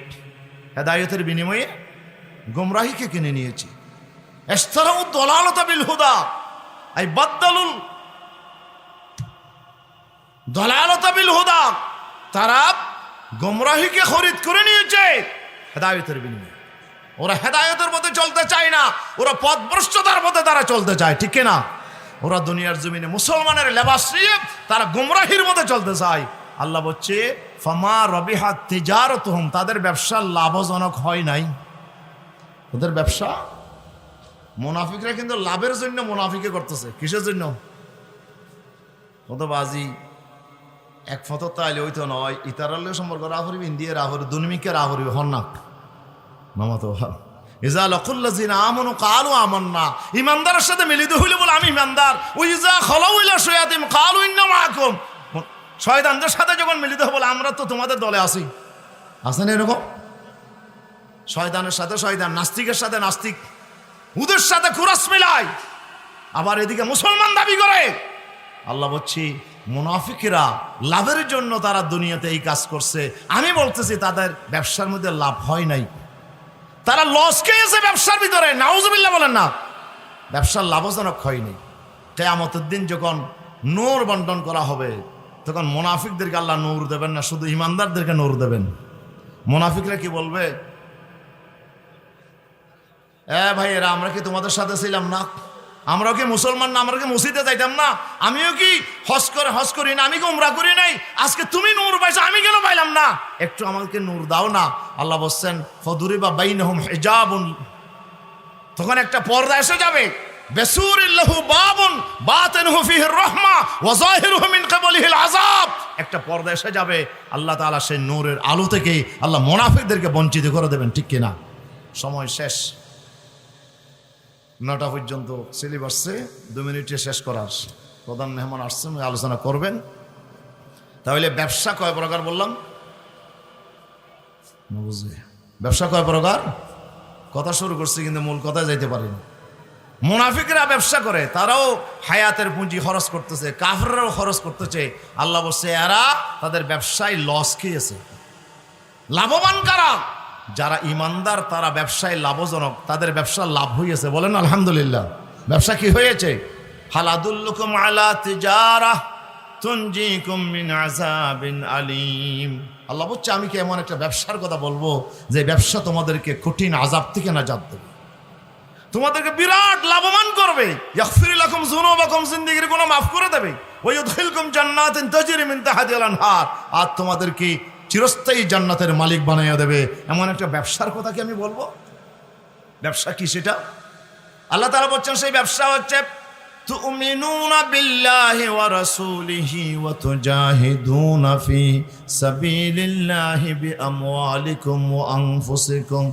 হেদায়েতের বিনিময়ে গোমরাহিকে কিনে নিয়েছে। ইশতারাউদ দালালাতা বিল হুদা আই বাদদালুল দালালাতা বিল হুদা, তারা গোমরাহিকে খরিদ করে নিয়েছে হেদায়েতের বিনিময়ে। ওরা হেদায়েতের পথে চলতে চায় না, ওরা পথভ্রষ্টতার পথে তারা চলতে চায়, ঠিক না? ওরা দুনিয়ার জমিনে মুসলমানের লেবাস নিয়ে তারা গুমরাহির মধ্যে চলতে চায়। আল্লাহ বলছে, ফামা রাবিহাত তিজারাতুহুম, তাদের ব্যবসা লাভজনক হয় নাই। ওদের ব্যবসা, মুনাফিকরা কিন্তু লাভের জন্য মুনাফিকে করতেছে। কিসের জন্য? কত বাজি এক ফটো তাইলে ওই তো নয়, ইতারালের সম্পর্ক রাহরিব, ইন্ডিয়া রাহরিব, দুনিমিকে রাহরিব, হন্নাক নমত ইজা লাকুল্লাযিনা আমানু ক্বালু আমান্না, ইমানদারের সাথে মিলিত হইলে বলে আমি ইমানদার। ওয়া ইজা খালাউ ইলা শায়াতিন ক্বালু ইন্না মাআকুম, শয়তানদের সাথে যখন মিলিত হবে বলে আমরা তো তোমাদের দলে আছি। আছেন এরকম? শয়তানের সাথে শয়তান, নাস্তিকের সাথে নাস্তিক, ওদের সাথে কুরাস মিলায়, আবার এদিকে মুসলমান দাবি করে। আল্লাহ বলছি মুনাফিকরা লাভের জন্য তারা দুনিয়াতে এই কাজ করছে। আমি বলতেছি তাদের ব্যবসার মধ্যে লাভ হয় নাই, তারা লস খেয়েছে ব্যবসার ভিতরে। নাউজুবিল্লাহ বলেন না, ব্যবসার লাভজনক হয়নি। কিয়ামতের দিন যখন নূর বন্টন করা হবে তখন মুনাফিকদেরকে আল্লাহ নূর দেবেন না, শুধু ইমানদারদেরকে নূর দেবেন। মুনাফিকরা কি বলবে? ভাই এরা আমরা কি তোমাদের সাথে ছিলাম না? আমরাও কি মুসলমান না? আমরা কি মসজিদে যাইতাম না? আমিও কি হজ করি না? আমি কি উমরা করি নাই? আজকে তুমি নূর পাইছো, আমি কেন পাইলাম না? একটু আমাকে নূর দাও না। আল্লাহ বলছেন ফাদুরিবা বাইনহুম হিজাবুন, তখন একটা পর্দা এসে যাবে। বেসুরিল্লাহু বাবুন বাতিনুহু ফিহির রাহমা ওয়া যাহিরুহু মিন ক্বাবলিহিল আযাব, একটা পর্দা এসে যাবে। আল্লাহ তাআলা সেই নূরের আলো থেকে আল্লাহ মুনাফিকদেরকে বঞ্চিত করে দেবেন। ঠিক কিনা? সময় শেষ, 9টা পর্যন্ত সিলেবাসে 2 মিনিটে শেষ করার। প্রধান মেহমান আসছেন, আলোচনা করবেন। তাহলে ব্যবসা কয় প্রকার বললাম? ব্যবসা কয় প্রকার? কথা শুরু করছি কিন্তু মূল কথায় যাইতে পারিনি। মুনাফিকরা ব্যবসা করে, তারাও হায়াতের পুঁজি খরচ করতেছে, কাফেররাও খরচ করতেছে। আল্লাহ বলছে এরা তাদের ব্যবসায় লস খেয়েছে। লাভবান কারা? যারা ইমানদার তারা ব্যবসায় লাভজনক, তাদের ব্যবসা লাভ হয়েছে। বলেন আলহামদুলিল্লাহ। ব্যবসা কি হয়েছে? হাল আদুল্লুকুম আলা তিজারাহ তুনজিকুম মিন আযাবিন আলীম। আল্লাহ বলছে আমি কি এমন একটা ব্যবসার কথা বলবো যে ব্যবসা তোমাদেরকে কঠিন আযাব থেকে নাজাত দেবে, তোমাদেরকে বিরাট লাভবান করবে। ইয়াগফির লাকুম যুনুবাকুম, জিন্দেগির গুনাহ মাফ করে দেবে। ওয়া ইউদখিলকুম জান্নাতিন তাজরি মিন তাহতিহাল আনহার, আর তোমাদেরকে চিরস্থায়ী জান্নাতের মালিক বানাইয়া দেবে। এমন একটা ব্যবসার কথা কি আমি বলবো? ব্যবসা কি সেটা? আল্লাহ তাআলা বলছেন সেই ব্যবসা হচ্ছে তুমিনুনা বিল্লাহি ওয়া রাসূলিহি ওয়া তুজাহিদুনা ফি সাবিলিল্লাহি বিআমওয়ালিকুম ওয়া আনফুসিকুম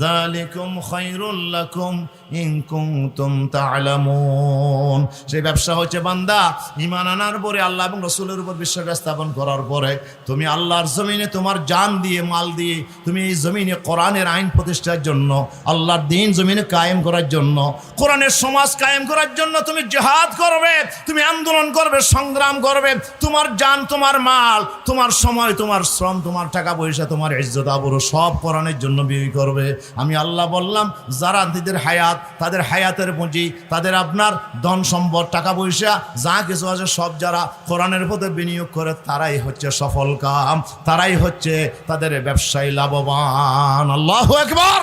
যালিকুম খায়রুল লাকুম ইন কুনতুম তা'লামুন। সেই ব্যবসা হচ্ছে বান্দা ঈমান আনার পরে, আল্লাহ এবং রাসূলের উপর বিশ্বাস স্থাপন করার পরে তুমি আল্লাহর জমিনে তোমার জান দিয়ে মাল দিয়ে তুমি এই জমিনে কোরআনের আইন প্রতিষ্ঠার জন্য, আল্লাহর দ্বীন জমিনে কায়েম করার জন্য, কোরআনের সমাজ কায়েম করার জন্য তুমি জিহাদ করবে, তুমি আন্দোলন করবে, সংগ্রাম করবে। তোমার জান, তোমার মাল, তোমার সময়, তোমার শ্রম, তোমার টাকা পয়সা, তোমার ইজ্জত আবরু সব কোরআনের জন্য ব্যয় করবে। আমি আল্লাহ বললাম যারা নিজেদের হায়াত, তাদের হায়াতের পুঁজি, তাদের আপনার ধন সম্পদ, টাকা পয়সা যা কিছু আছে সব যারা কোরআনের পথে বিনিয়োগ করে তারাই হচ্ছে সফল কাম, তারাই হচ্ছে তাদের ব্যবসায়ী লাভবান। আল্লাহু আকবার।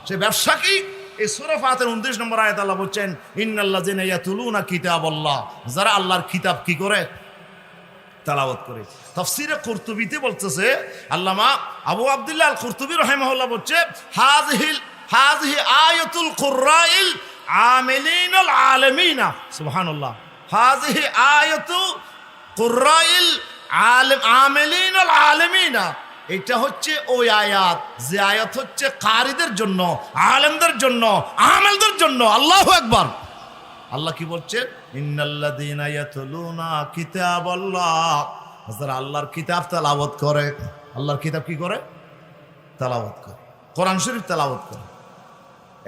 সে ব্যবসা কি? এই সূরা ফাতির 29 নম্বর আয়াত আল্লাহ বলছেন ইন্নাল্লাযিনা ইয়াতুলুনা কিতাবাল্লাহ, যারা আল্লাহর কিতাব কি করে? তেলাওয়াত করে। তাফসীরে কুরতুবীতে বলতেছে আল্লামা আবু আব্দুল্লাহ আল কুরতুবী রাহিমাহুল্লাহ বলছে হাযিহি আয়াতুল কুররাইল আমিলিনাল আলামিনা। সুবহানাল্লাহ। হাযিহি আয়াতু কুররাইল আমিলিনাল আলামিনা, এটা হচ্ছে ওই আয়াত যে আয়াত হচ্ছে কারিদের জন্য, আলেমদের জন্য, আমেলদের জন্য। আল্লাহু আকবার। আল্লাহ কি বলছেন? ইন্নাল্লাযীনা ইয়াতুলুনা কিতাবাল্লাহ, যারা আল্লাহর কিতাব তেলাওয়াত করে। আল্লাহর কিতাব কি করে? তেলাওয়াত করে, কোরআন শরীফ তেলাওয়াত করে।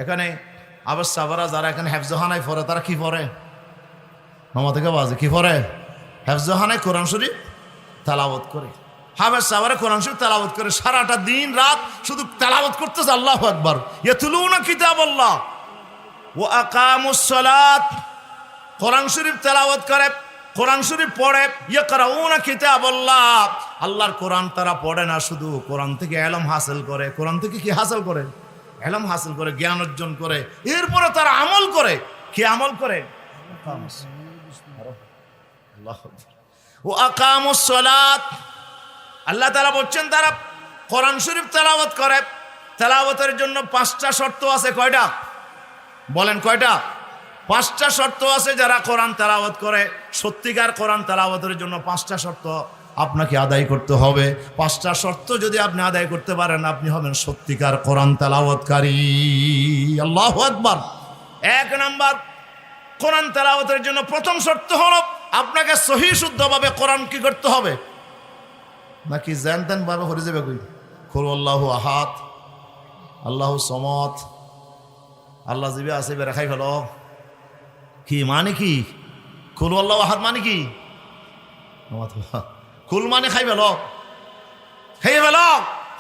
এখানে আবার সাবারা যারা এখানে হেফজোহানায় পড়ে তারা কি পড়ে? মামা থেকে বাজে কি পড়ে? হেফজোহানায় কোরআন শরীফ তেলাওয়াত করে। হাফেজ সাহাবারা কোরআন শরীফ তেলাওয়াত করে, সারাটা দিন রাত শুধু তেলাওয়াত করতেছে। আল্লাহু আকবার। ইয়াতুলুনা কিতাবাল্লাহ ওয়া আকামুস সালাত, কোরআন শরীফ তেলাওয়াত করে, কোরআন শরীফ পড়ে। ইয়াকরাউনা কিতাবাল্লাহ, আল্লাহর কোরআন তারা পড়ে না, শুধু কোরআন থেকে ইলম হাসিল করে। কোরআন থেকে কি হাসিল করে? ইলম হাসিল করে, জ্ঞান অর্জন করে। এরপরে তারা আমল করে। কি আমল করে? আল্লাহু আকবার। ওয়া আকামুস সালাত, আল্লাহ তাআলা বলছেন তারা কোরআন শরীফ তেলাওয়াত করে। তেলাওয়াতের জন্য 5টা শর্ত আছে। কয়টা? বলেন কয়টা? 5টা শর্ত আছে। যারা কোরআন তেলাওয়াত করে, সত্যিকার কোরআন তেলাওয়াতের জন্য 5টা শর্ত আপনাকে আদায় করতে হবে। 5টা শর্ত যদি আপনি আদায় করতে পারেন, আপনি হবেন সত্যিকার কোরআন তেলাওয়াতকারী। আল্লাহু আকবার। 1 নাম্বার, কোরআন তেলাওয়াতের জন্য প্রথম শর্ত হলো আপনাকে সহি শুদ্ধভাবে কোরআন কি করতে হবে, নাকি জানতেন ভাবে হয়ে যাবে কই? কুল আল্লাহু আহাদ, আল্লাহু সমদ, আল্লাহ জিবে আছে বেড়ে খাই ফেল, কি মানে কি? কুল আল্লাহু আহাদ মানে কি? কুল মানে খাই ফেল, খাই ফেল।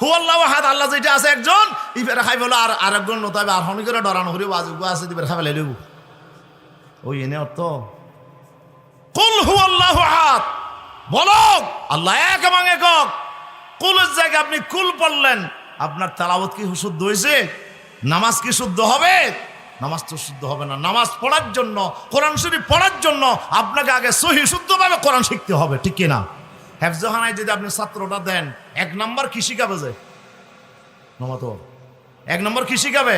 হু আল্লাহু আহাদ, আল্লাহ যেটা আছে একজন, ইফেরে খাই ফেল। আর আরেকজন নতাবে আর হনি করে ডরানো হরি আছে দিবে খাই ফেলে লেবু। ওই এনে অর্থ কুল হু আল্লাহু আহাদ, বলো আল্লাহ এক এবং একক। কুলের জায়গায় আপনি কুল পড়লেন, আপনার তেলাওয়াত কি শুদ্ধ হয়েছে? নামাজ কি শুদ্ধ হবে? নামাজ তো শুদ্ধ হবে না। নামাজ পড়ার জন্য, কোরআন শরীফ পড়ার জন্য আপনাকে আগে সহি শুদ্ধভাবে কোরআন শিখতে হবে, ঠিক কিনা? হেফজখানায় যদি আপনি ছাত্রটা দেন, 1 নম্বর কি শিখাবে? যে নমাতো 1 নম্বর কি শিখাবে?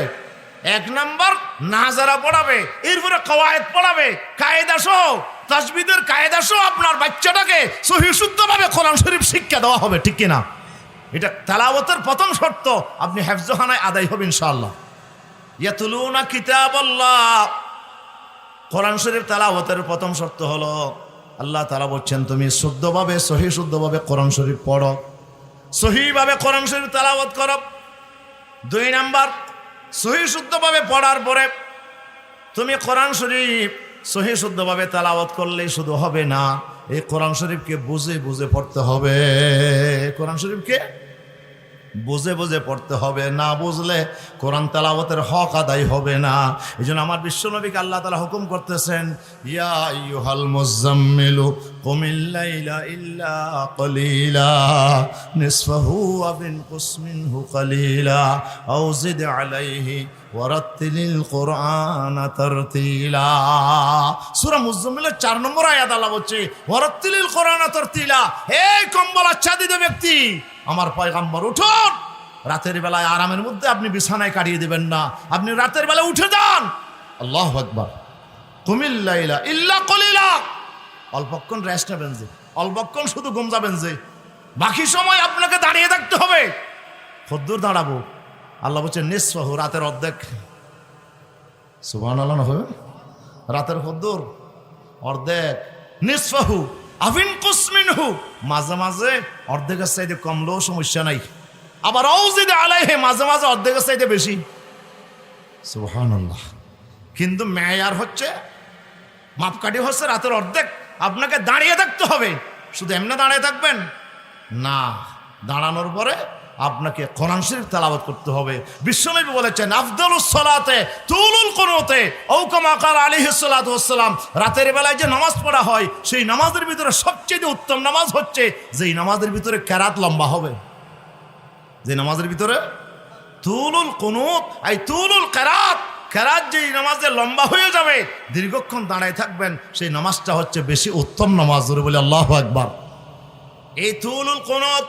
1 নম্বর নাজারা পড়াবে, এরপরে কওয়ায়েদ পড়াবে, কায়দা সহ, তাজবিদের কায়দা সহ আপনার বাচ্চাটাকে সহি শুদ্ধভাবে কোরআন শরীফ শিক্ষা দেওয়া হবে, ঠিক কিনা? এটা তেলাওয়াতের প্রথম শর্ত, আপনি হেফজখানায় আদায় হবে ইনশাআল্লাহ। ইয়াতুলুনা কিতাবাল্লাহ, কোরআন শরীফ তেলাওয়াতের প্রথম শর্ত হলো আল্লাহ তাআলা বলছেন তুমি শুদ্ধভাবে সহি শুদ্ধভাবে কোরআন শরীফ পড়ো, সহিভাবে কোরআন শরীফ তেলাওয়াত করো। 2 নাম্বার, সহি শুদ্ধভাবে পড়ার পরে তুমি কোরআন শরীফ সহি শুদ্ধভাবে তেলাওয়াত করলেই শুধু হবে না, এই কোরআন শরীফকে বুঝে বুঝে পড়তে হবে। কোরআন শরীফকে বুঝে বুঝে পড়তে হবে, না বুঝলে কোরআন তেলাওয়াতের হক আদায় হবে না। এই জন্য আমার বিশ্বনবীকে আল্লাহ তাআলা হুকুম করতেছেন, ইয়া আইয়ুহাল মুযাম্মিলু কুমিল লাইলা ইল্লা কলিলা নিসফাহু ওয়া বিনকুস মিনহু কলিলা আও জিদ আলাইহি ওয়ারাত্তিলিল কুরআনা তারতিলা। সূরা মুযাম্মিলের 4 নম্বর আয়াত আল্লাহ বলছে ওয়ারাত্তিলিল কুরআনা তারতিলা, এই কম্বল আচ্ছাদিত ব্যক্তি, আমার পয়গম্বর উঠুন, রাতের বেলায় আরামের মধ্যে আপনি বিছানায় কাটিয়ে দিবেন না, আপনি রাতের বেলা উঠে যান। আল্লাহু আকবার। কুমিল লাইলা ইল্লা কলিলা, অল্পক্ষণ রেস্ট নেবেন যে, অল্পক্ষণ শুধু ঘুম যাবেন যে, বাকি সময় আপনাকে দাঁড়িয়ে থাকতে হবে। কদ্দুর দাঁড়াবো? আল্লাহ বলছেন নিসফাহু, রাতের অর্ধেক। সুবহানাল্লাহ না হবে? রাতের কদ্দুর? অর্ধেক। নিসফাহু আফিন কুসমিনহু, মাঝে মাঝে অর্ধেকের চাইতে কমলেও সমস্যা নাই, আবার আউজিদ আলাইহি, মাঝে মাঝে অর্ধেকের চাইতে বেশি। সুবহানাল্লাহ। কিন্তু মেয়ার হচ্ছে, মাপকাঠি হচ্ছে রাতের অর্ধেক। আপনাকে দাঁড়িয়ে থাকতে হবে। শুধু এমনি দাঁড়িয়ে থাকবেন না, দাঁড়ানোর পরে আপনাকে কোরআন শরীফ তেলাওয়াত করতে হবে। বিশ্বনবী বলেছেন আফদালুস সালাতে তুলুল কুনুতে আও কামা ক্বালা আলাইহিস সালাতু ওয়াস সালাম, রাতের বেলায় যে নামাজ পড়া হয় সেই নামাজের ভিতরে সবচেয়ে উত্তম নামাজ হচ্ছে যেই নামাজের ভিতরে কেরাত লম্বা হবে, যে নামাজের ভিতরে তুলুল কুনুত আই তুলুল কেরাত, কেরাত যেই নামাজে লম্বা হয়ে যাবে, দীর্ঘক্ষণ দাঁড়ায় থাকবেন, সেই নামাজটা হচ্ছে বেশি উত্তম নামাজ। জোরে বলে আল্লাহু আকবার। এই তুলুল কুনুত,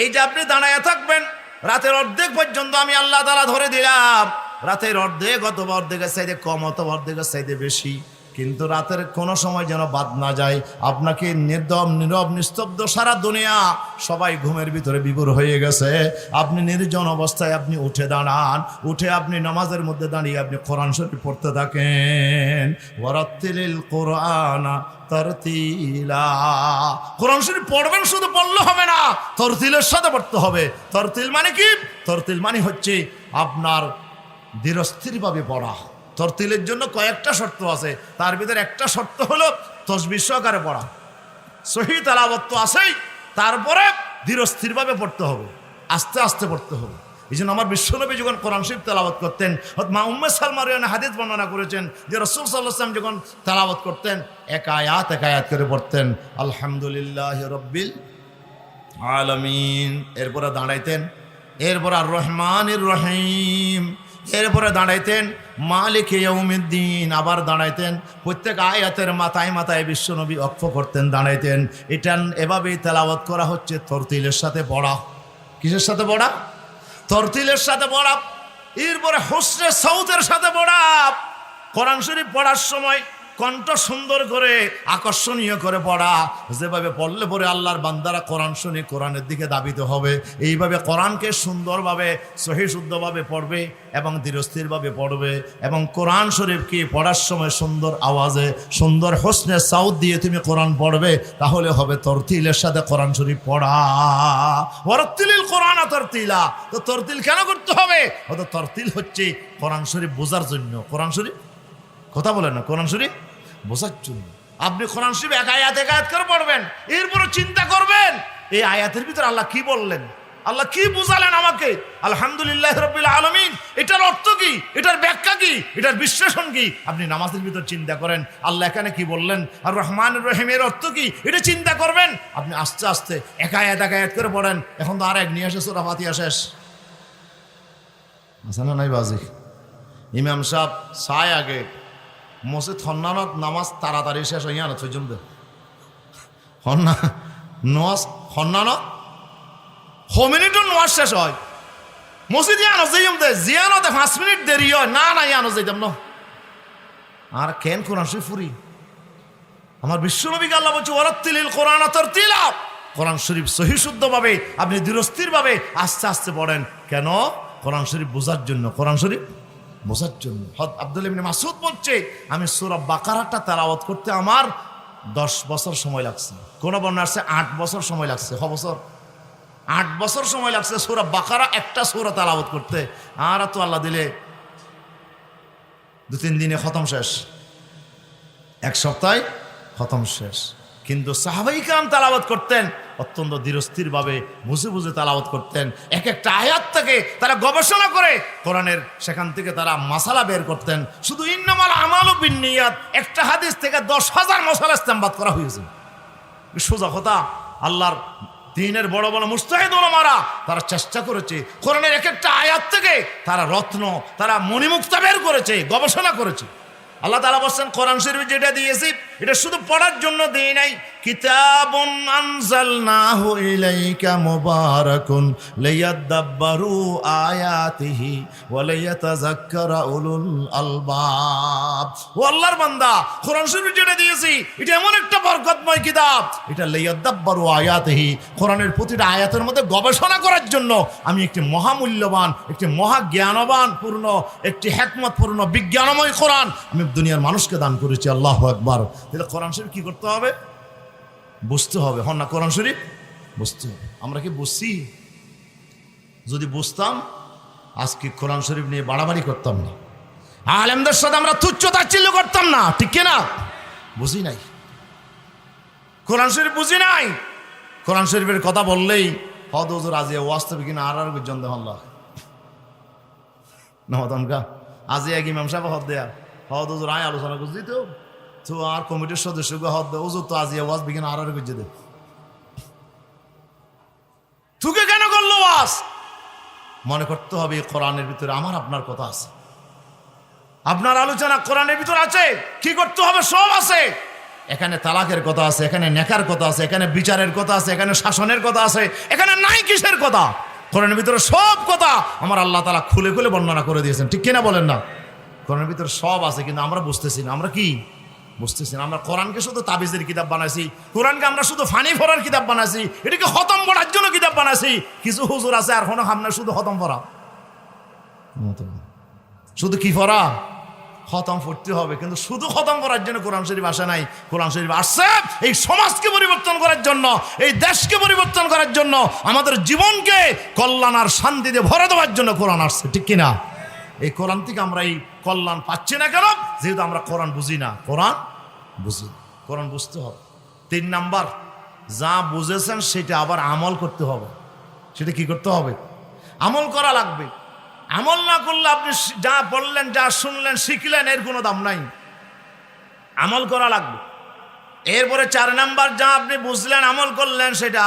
এই যে আপনি দাঁড়ায় থাকবেন রাতের অর্ধেক পর্যন্ত, আমি আল্লাহ তাআলা ধরে দিলাম রাতের অর্ধেক অথবা অর্ধেকের চাইতে কম অথবা অর্ধেকের চাইতে বেশি, কিন্তু রাতের কোনো সময় যেন বাদ না যায়। আপনাকে নির্দম নীরব নিস্তব্ধ, সারা দুনিয়া সবাই ঘুমের ভিতরে বিভোর হয়ে গেছে, আপনি নির্জন অবস্থায় আপনি উঠে দাঁড়ান, উঠে আপনি নামাজের মধ্যে দাঁড়িয়ে আপনি কোরআন শরীফ পড়তে থাকেন। ওয়ারাত্তিলিল কুরআনা তারতিলা, কোরআন শরীফ পড়বেন, শুধু পড়লে হবে না, তরতিলের সাথে পড়তে হবে। তরতিল মানে কি? তরতিল মানে হচ্ছে আপনার ধীরস্থিরভাবে পড়া। তরতিলের জন্য কয়েকটা শর্ত আছে, তার ভিতরে একটা শর্ত হলো তাসবিহ সহকারে পড়া। সহি তেলাওয়াত তো আছেই, তারপরে ধীরস্থিরভাবে পড়তে হবে, আস্তে আস্তে পড়তে হবে। এই জন্য আমার বিশ্বনবী যখন কোরআন শরীফ তেলাওয়াত করতেন, মা উম্মে সালমা রাদিয়াল্লাহু হাদিস বর্ণনা করেছেন যে রাসূল সাল্লাল্লাহু আলাইহি ওয়াসাল্লাম যখন তেলাওয়াত করতেন এক আয়াত করে পড়তেন, আলহামদুলিল্লাহি রাব্বিল আলামিন, এরপরে দাঁড়াইতেন, এরপর আর রহমানির রহিম, এরপরে দাঁড়াইতেন মালিক ইয়াউমিদ্দিন, আবার দাঁড়াইতেন। প্রত্যেক আয়াতের মাথায় মাথায় বিশ্বনবী ওয়াকফ করতেন, দাঁড়াইতেন। এটা এভাবেই তেলাওয়াত করা হচ্ছে তরতিলের সাথে পড়া। কিসের সাথে পড়া? তরতিলের সাথে পড়া। এরপরে হুসনে সাউতের সাথে পড়া। কোরআন শরীফ পড়ার সময় কণ্ঠ সুন্দর করে আকর্ষণীয় করে পড়া, যেভাবে পড়লে পরে আল্লাহর বান্দারা কোরআন শুনে কোরআনের দিকে ধাবিত হবে। এইভাবে কোরআনকে সুন্দরভাবে সহি শুদ্ধভাবে পড়বে এবং ধীরস্থিরভাবে পড়বে, এবং কোরআন শরীফকে পড়ার সময় সুন্দর আওয়াজে সুন্দর হোসনে সাউদ দিয়ে তুমি কোরআন পড়বে, তাহলে হবে তরতিলের সাথে কোরআন শরীফ পড়া। ওয়ারাত্তিলিল কোরআন তারতিলা। তো তরতিল কেন করতে হবে? ও তো তরতিল হচ্ছে কোরআন শরীফ বোঝার জন্য। কোরআন শরীফ কথা বলেন না, কোরআন শরীফ বোঝার জন্য। আপনি কোরআন শরীফ এক আয়াত করে পড়বেন, এরপরে চিন্তা করবেন এই আয়াতের ভিতরে আল্লাহ কি বললেন, আল্লাহ কি বুঝালেন আমাকে। আলহামদুলিল্লাহ রাব্বিল আলামিন, এটার অর্থ কি, এটার ব্যাখ্যা কি, এটার বিশ্লেষণ কি। আপনি নামাজের ভিতর চিন্তা করেন আল্লাহ এখানে কি বললেন, আর রহমানুর রহিমের অর্থ কি, এটা চিন্তা করবেন। আপনি আস্তে আস্তে এক আয়াত করে পড়েন। এখন তো আর এক নিয়ে আসে সূরা ফাতিহা শেষ আছে না নাই বাজি। ইমাম সাহেব চায় আগে মসজিদ হন্নানত নামাজ তাড়াতাড়ি শেষ হইয়া না পর্যন্ত হন্না নামাজ হন্নানত মিনিটও নামাজ শেষ হয়। মসজিদে আনো যাইম দে জিয়ানতে 5 মিনিট দেরি হয়, না না আনো যাইতাম না। আর কেন কোরআন শরীফ ফুরি? আমার বিশ্বনবীকে আল্লাহ বলছে ওয়ারাত্তিলিল কোরআন তারতিলা। কোরআন শরীফ সহি শুদ্ধভাবে আপনি ধীরস্থিরভাবে আস্তে আস্তে পড়েন। কেন? কোরআন শরীফ বোঝার জন্য, কোরআন শরীফ বোঝার জন্য। আব্দুল্লাহ ইবনে মাসউদ বলছে আমি সূরা বাকারাটা তেলাওয়াত করতে আমার 10 বছর সময় লাগছে। কোন বর্ণনা আছে 8 বছর সময় লাগছে। 8 বছর সময় লাগছে সূরা বাকারা একটা সূরা তেলাওয়াত করতে। আর তো আল্লাহ দিলে 2-3 দিনে খতম শেষ, 1 সপ্তাহে খতম শেষ। কিন্তু সাহাবায়ে কেরাম তেলাওয়াত করতেন অত্যন্ত ধীরস্থিরভাবে, বুঝে বুঝে তেলাওয়াত করতেন। এক একটা আয়াত থেকে তারা গবেষণা করে কোরআনের সেখান থেকে তারা মাসালা বের করতেন। শুধু ইন্নামাল আমালু বিন্নিয়াত একটা হাদিস থেকে 10,000 মাসালা ইস্তেমবাদ করা হয়েছে। সোজা কথা, আল্লাহর দ্বীনের বড় বড় মুজতাহিদ উলামারা তারা চেষ্টা করেছে কোরআনের এক একটা আয়াত থেকে তারা রত্ন, তারা মণিমুক্তা বের করেছে, গবেষণা করেছে। আল্লাহ তাআলা বলেন কোরআন শরীফ যেটা দিয়েছি এটা শুধু পড়ার জন্য দেই নাই, কিতাবুন আনজালনাহু ইলাইকা মুবারাকুন লিয়াদাব্বারু আয়াতিহি ওয়া লিয়াতাযাক্কারা উলুল আলবাব। ও আল্লাহর বান্দা, কোরআন শরীফ যেটা দিয়েছি এটা এমন একটা বরকতময় কিতাব, এটা লিয়াদাব্বারু আয়াতিহি, কোরআনের প্রতিটা আয়াতের মধ্যে গবেষণা করার জন্য আমি একটি মহামূল্যবান, একটি মহা জ্ঞানবান পূর্ণ, একটি হিকমতপূর্ণ বিজ্ঞানময় কোরআন আমি দুনিয়ার মানুষকে দান করেছি। আল্লাহু আকবার। তাহলে কোরআন শরীফ কি করতে হবে? বুঝতে হবে। হন না, কোরআন শরীফ বুঝতে হবে। আমরা কি বুঝছি? যদি বুঝতাম আজকে কোরআন শরীফ নিয়ে বাড়াবাড়ি করতাম না, আলেমদের সাথে আমরা তুচ্ছ তাচ্ছিল্য করতাম না, ঠিক কিনা? বুঝি নাই, কোরআন শরীফ বুঝি নাই। কোরআন শরীফের কথা বললেই হদ হুজুর আজিয়া ওয়াস্তবে কিনা আর পর্যন্ত আল্লাহ নহতনকা আজিয়া ইমাম সাহেব হদ দেয়া হদ হুজুর আয় আলোচনা করছি তো আর কমিটির সদস্যকে হদ দে হুজুর তো আজিয়া ওয়াজ বিঘিন আর করছে দে তুকে কেন করলো ওয়াজ? মনে করতে হবে কোরআনের ভিতরে আমার আপনার কথা আছে, আপনার আলোচনা কোরআনের ভিতর আছে। কি করতে হবে? সব আছে। এখানে তালাকের কথা আছে, এখানে নেকার কথা আছে, এখানে বিচারের কথা আছে, এখানে শাসনের কথা আছে, এখানে নাই কিসের কথা? কোরআনের ভিতরে সব কথা আমার আল্লাহ তাআলা খুলে খুলে বর্ণনা করে দিয়েছেন, ঠিক কিনা বলেন না? কোরআনের ভিতরে সব আছে, কিন্তু আমরা বুঝতেছি না। আমরা কি বুঝতেছি না? আমরা কোরআনকে শুধু তাবিজের কিতাব বানাইছি, কোরআনকে আমরা শুধু ফানি ফরার কিতাব বানাইছি, এটাকে খতম পড়ার জন্য কিতাব বানাইছি। কিছু হুজুর আছে আর কোনো হামনা শুধু খতম পড়া, শুধু কি পড়া? খতম পড়তে হবে, কিন্তু শুধু খতম করার জন্য কোরআন শরীফ আসে নাই। কোরআন শরীফ আসছে এই সমাজকে পরিবর্তন করার জন্য, এই দেশকে পরিবর্তন করার জন্য, আমাদের জীবনকে কল্যাণ আর শান্তিতে ভরে দেওয়ার জন্য কোরআন আসছে, ঠিক কিনা? এই কোরআন থেকে আমরা এই কল্যাণ পাচ্ছি না কেন? যেহেতু আমরা কোরআন বুঝি না। কোরআন বুঝি, কোরআন বুঝতে হবে। 3 নাম্বার, যা বুঝেছেন সেটা আবার আমল করতে হবে। সেটা কি করতে হবে? আমল করা লাগবে। আমল না করলে আপনি যা পড়লেন, যা শুনলেন, শিখলেন, এর কোনো দাম নাই। আমল করা লাগবে। এরপরে 4 নাম্বার, যা আপনি বুঝলেন, আমল করলেন, সেটা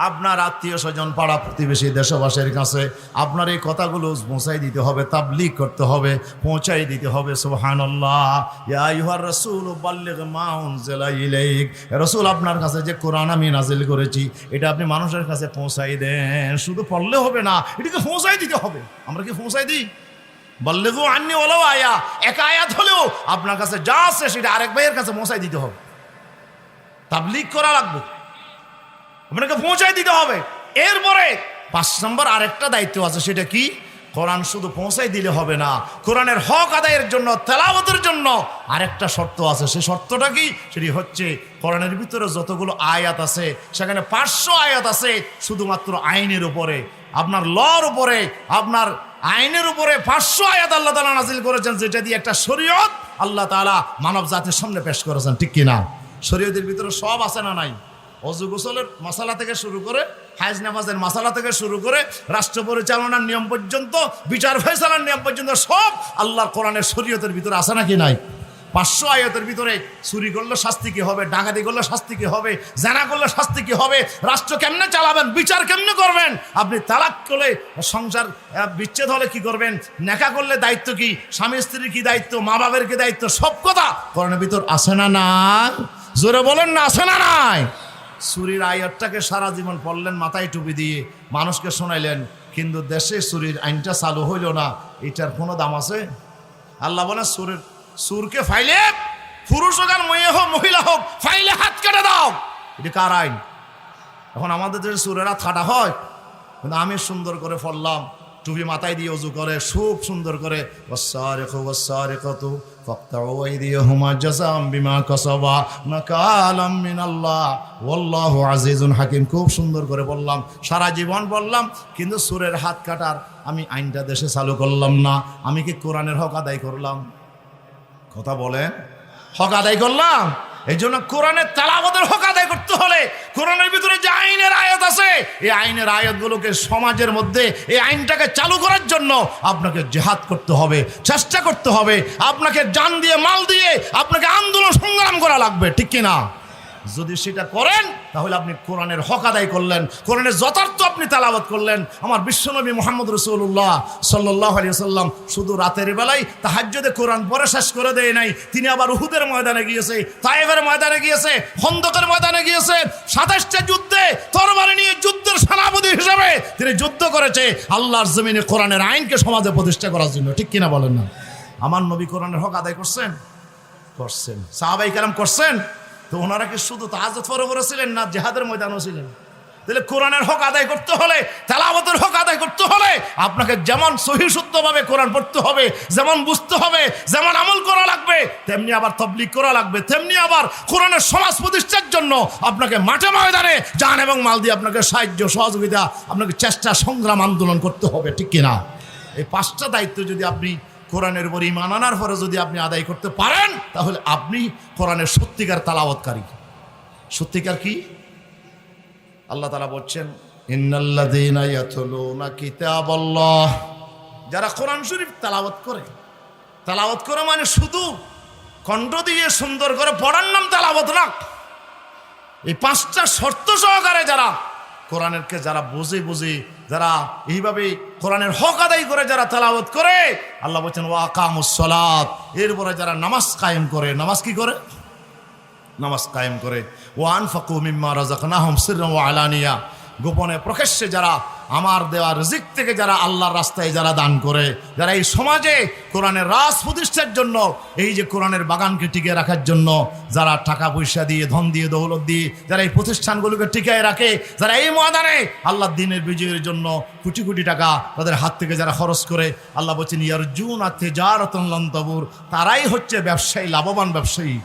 আপনার আত্মীয় স্বজন, পাড়া প্রতিবেশী, দেশবাসীর কাছে আপনার এই কথাগুলো পৌঁছাই দিতে হবে, তাবলীগ করতে হবে, পৌঁছাই দিতে হবে। সুবহানাল্লাহ। ইয়া আইয়ুহার রাসূল বাল্লিগ মা উনজিলা ইলাইক। রাসূল, আপনার কাছে যে কোরআন আমি নাজিল করেছি এটা আপনি মানুষের কাছে পৌঁছাই দেন। শুধু পড়লে হবে না, এটাকে পৌঁছাই দিতে হবে। আমরা কি পৌঁছাই দিই? বল্লিগু আন্নি ওয়ালাউ আয়া, এক আয়াত হলেও আপনার কাছে যা আছে সেটা আরেক ভাইয়ের কাছে পৌঁছাই দিতে হবে। তাবলীগ করা লাগবে, আপনাকে পৌঁছাই দিতে হবে। এরপরে 5 নম্বর আরেকটা দায়িত্ব আছে, সেটা কি? কোরআন শুধু পৌঁছাই দিলে হবে না, কোরআনের হক আদায়ের জন্য, তেলাওয়াতের জন্য আরেকটা শর্ত আছে। সেই শর্তটা কি? সেটি হচ্ছে কোরআনের ভিতরে যতগুলো আয়াত আছে সেখানে 500 আয়াত আছে শুধুমাত্র আইনের উপরে, আপনার লর উপরে, আপনার আইনের উপরে 500 আয়াত আল্লাহ তাআলা নাজিল করেছেন, যেটা দিয়ে একটা শরীয়ত আল্লাহ তাআলা মানব জাতির সামনে পেশ করেছেন, ঠিক কিনা? শরীয়তের ভিতরে সব আছে না নাই? অজু গোসলের মাসালা থেকে শুরু করে, হাজ নামাজের মাসালা থেকে শুরু করে, রাষ্ট্র পরিচালনার নিয়ম পর্যন্ত, বিচার ফয়সালার নিয়ম পর্যন্ত সব আল্লাহর কোরআনের শরীয়তের ভিতরে আছে নাকি নাই? 500 আয়াতের ভিতরে চুরি করলে শাস্তি কি হবে, ডাকাতি করলে শাস্তি কি হবে, জানা করলে শাস্তি কি হবে, রাষ্ট্র কেমনে চালাবেন, বিচার কেমনে করবেন, আপনি তালাক করলে সংসার বিচ্ছেদ হলে কি করবেন, নেকা করলে দায়িত্ব কি, স্বামী স্ত্রীর কি দায়িত্ব, মা বাবার কি দায়িত্ব, সব কথা কোরআনের ভিতর আছে না নাই? জোরে বলেন না, আছে না নাই? চুরির আয়াতটাকে সারা জীবন পড়লেন মাথায় টুপি দিয়ে, মানুষকে শোনাইলেন, কিন্তু দেশে চুরির আইনটা চালু হইল না, এটার কোনো দাম আছে? আল্লাহ বলে সুরকে ফাইলে, পুরুষ হোক আর মেয়ে হোক, মহিলা হোক, ফাইলে হাত কেটে দাও। এটা কার আইন? এখন আমাদের দেশে সুরের হাত কাটা হয়, কিন্তু আমি সুন্দর করে পড়লাম, টুপি মাথায় দিয়ে অজু করে, খুব সুন্দর করে ওয়াসসারিকু ওয়াসসারিকাতু ফাকতাউ আইদিয়াহুমা জাযাআম বিমা কাসাবা নাকালাম মিনাল্লাহ ওয়াল্লাহু আজিজুন হাকিম, খুব সুন্দর করে বললাম, সারা জীবন বললাম, কিন্তু সুরের হাত কাটার আমি আইনটা দেশে চালু করলাম না। আমি কি কোরআনের হক আদায় করলাম? কথা বলেন, হক আদায় করলাম? এই জন্য কোরআনের তেলাওয়াতের হক আদায় করতে হলে কোরআনের ভিতরে যে আইনের আয়াত আছে, এই আইনের আয়াতগুলোকে সমাজের মধ্যে এই আইনটাকে চালু করার জন্য আপনাকে জিহাদ করতে হবে, চেষ্টা করতে হবে, আপনাকে জান দিয়ে মাল দিয়ে আপনাকে আন্দোলন সংগ্রাম করা লাগবে, ঠিক কিনা? যদি সেটা করেন তাহলে আপনি কোরআনের হক আদায় করলেন, কোরআনের যথার্থ আপনি তেলাওয়াত করলেন। আমার বিশ্বনবী মুহাম্মদ রাসূলুল্লাহ সাল্লাল্লাহু আলাইহি ওয়াসাল্লাম শুধু রাতের বেলায় তাহাজ্জুদে কোরআন পড়ে শেষ করে দেয় নাই, তিনি আবার উহুদের ময়দানে গিয়েছে, তায়েফের ময়দানে গিয়েছে, খন্দকের ময়দানে গিয়েছে, 27টা যুদ্ধে তরবারি নিয়ে যুদ্ধের সেনাপতি হিসেবে তিনি যুদ্ধ করেছে আল্লাহর জমিনে কোরআনের আইনকে সমাজে প্রতিষ্ঠা করার জন্য, ঠিক কিনা বলেন না? আমার নবী কোরআনের হক আদায় করছেন? করছেন। সাহাবায়ে কেরাম করছেন? তো ওনারা কি শুধু তাহাজ্জুদ পড়ে করেছিলেন না জিহাদের ময়দানও ছিলেন? তাহলে কোরআনের হক আদায় করতে হলে, তেলাওয়াতের হক আদায় করতে হলে আপনাকে যেমন সহিহ শুদ্ধভাবে কোরআন পড়তে হবে, যেমন বুঝতে হবে, যেমন আমল করা লাগবে, তেমনি আবার তাবলীগ করা লাগবে, তেমনি আবার কোরআনের সমাজ প্রতিষ্ঠার জন্য আপনাকে মাঠে ময়দানে জান এবং মাল দিয়ে আপনাকে সাহায্য সহযোগিতা, আপনাকে চেষ্টা সংগ্রাম আন্দোলন করতে হবে, ঠিক কিনা? এই 5টা দায়িত্ব যদি আপনি কোরআনের উপর ঈমান আনার পরে যদি আপনি আদায় করতে পারেন, তাহলে আপনি কোরআনের সত্যিকার তেলাওয়াতকারী। সত্যিকার কি? আল্লাহ তাআলা বলছেন, ইন্নাল্লাযীনা ইয়াতলুনা কিতাবাল্লাহ, যারা কোরআন শরীফ তেলাওয়াত করে মানে শুধু কণ্ঠ দিয়ে সুন্দর করে পড়ার নাম তেলাওয়াত না, এই 5টা শর্ত সহকারে যারা কোরআনেরকে যারা বুঝে যারা এইভাবে কোরআনের হক আদায় করে যারা তেলাওয়াত করে, আল্লাহ বলছেন ওয়া আকামুস সালাত, এরপরে যারা নামাজ কায়েম করে, নামাজ কি করে? নামাজ কায়েম করে, ওয়া আনফাকু মিম্মা রাযাকনাহুম সিররান ওয়া আলানিয়া, গোপনে প্রকাশ্যে যারা আমার দেওয়া রিজিক থেকে যারা আল্লাহর রাস্তায় যারা দান করে, যারা এই সমাজে কোরআনের রাজ প্রতিষ্ঠার জন্য, এই যে কোরআনের বাগানকে টিকিয়ে রাখার জন্য যারা টাকা পয়সা দিয়ে, ধন দিয়ে, দৌলত দিয়ে যারা এই প্রতিষ্ঠানগুলোকে টিকিয়ে রাখে, যারা এই ময়দানে আল্লাহর দ্বীনের বিজয়ের জন্য কোটি কোটি টাকা তাদের হাত থেকে যারা খরচ করে, আল্লাহ বলছেন ইয়ারজুনা তিজারাতান লান তাবুর, তারাই হচ্ছে ব্যবসায়ী, লাভবান ব্যবসায়ী।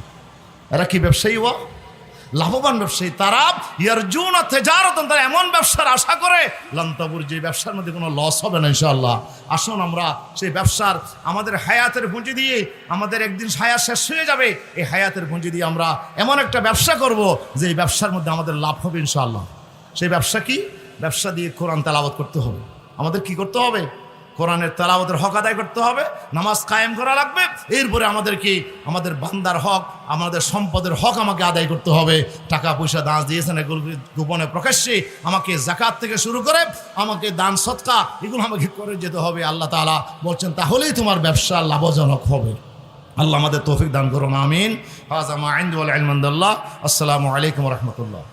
এরা কি ব্যবসায়ী? ও লাভবান ব্যবসায়ী। তারা ইয়ারজুনা তিজারাতান, তারা এমন ব্যবসার আশা করে লান তাবুর, যে ব্যবসার মধ্যে কোনো লস হবে না ইনশাআল্লাহ। আসুন আমরা সেই ব্যবসার, আমাদের হায়াতের পুঁজি দিয়ে, আমাদের একদিন হায়াত শেষ হয়ে যাবে, এই হায়াতের পুঁজি দিয়ে আমরা এমন একটা ব্যবসা করব যে এই ব্যবসার মধ্যে আমাদের লাভ হবে ইনশাআল্লাহ। সেই ব্যবসা কি? ব্যবসা দিয়ে কোরআন তেলাওয়াত করতে হবে। আমাদের কি করতে হবে? কোরআনের তেলাওয়াতের হক আদায় করতে হবে, নামাজ কায়েম করা লাগবে, এরপরে আমাদের কি আমাদের বান্দার হক, আমাদের সম্পদের হক আমাকে আদায় করতে হবে। টাকা পয়সা দান দিয়েছেন এগুলো গোপনে প্রকাশ্যে আমাকে যাকাত থেকে শুরু করে আমাকে দান সদকা এগুলো আমাকে করে যেতে হবে। আল্লাহ তাআলা বলছেন তাহলেই তোমার ব্যবসা লাভজনক হবে। আল্লাহ আমাদের তৌফিক দান করুন, আমিন। হাযা মা ইনদি ওয়াল ইলমু ইনদাল্লাহ। আসসালামু আলাইকুম ওয়া রাহমাতুল্লাহ।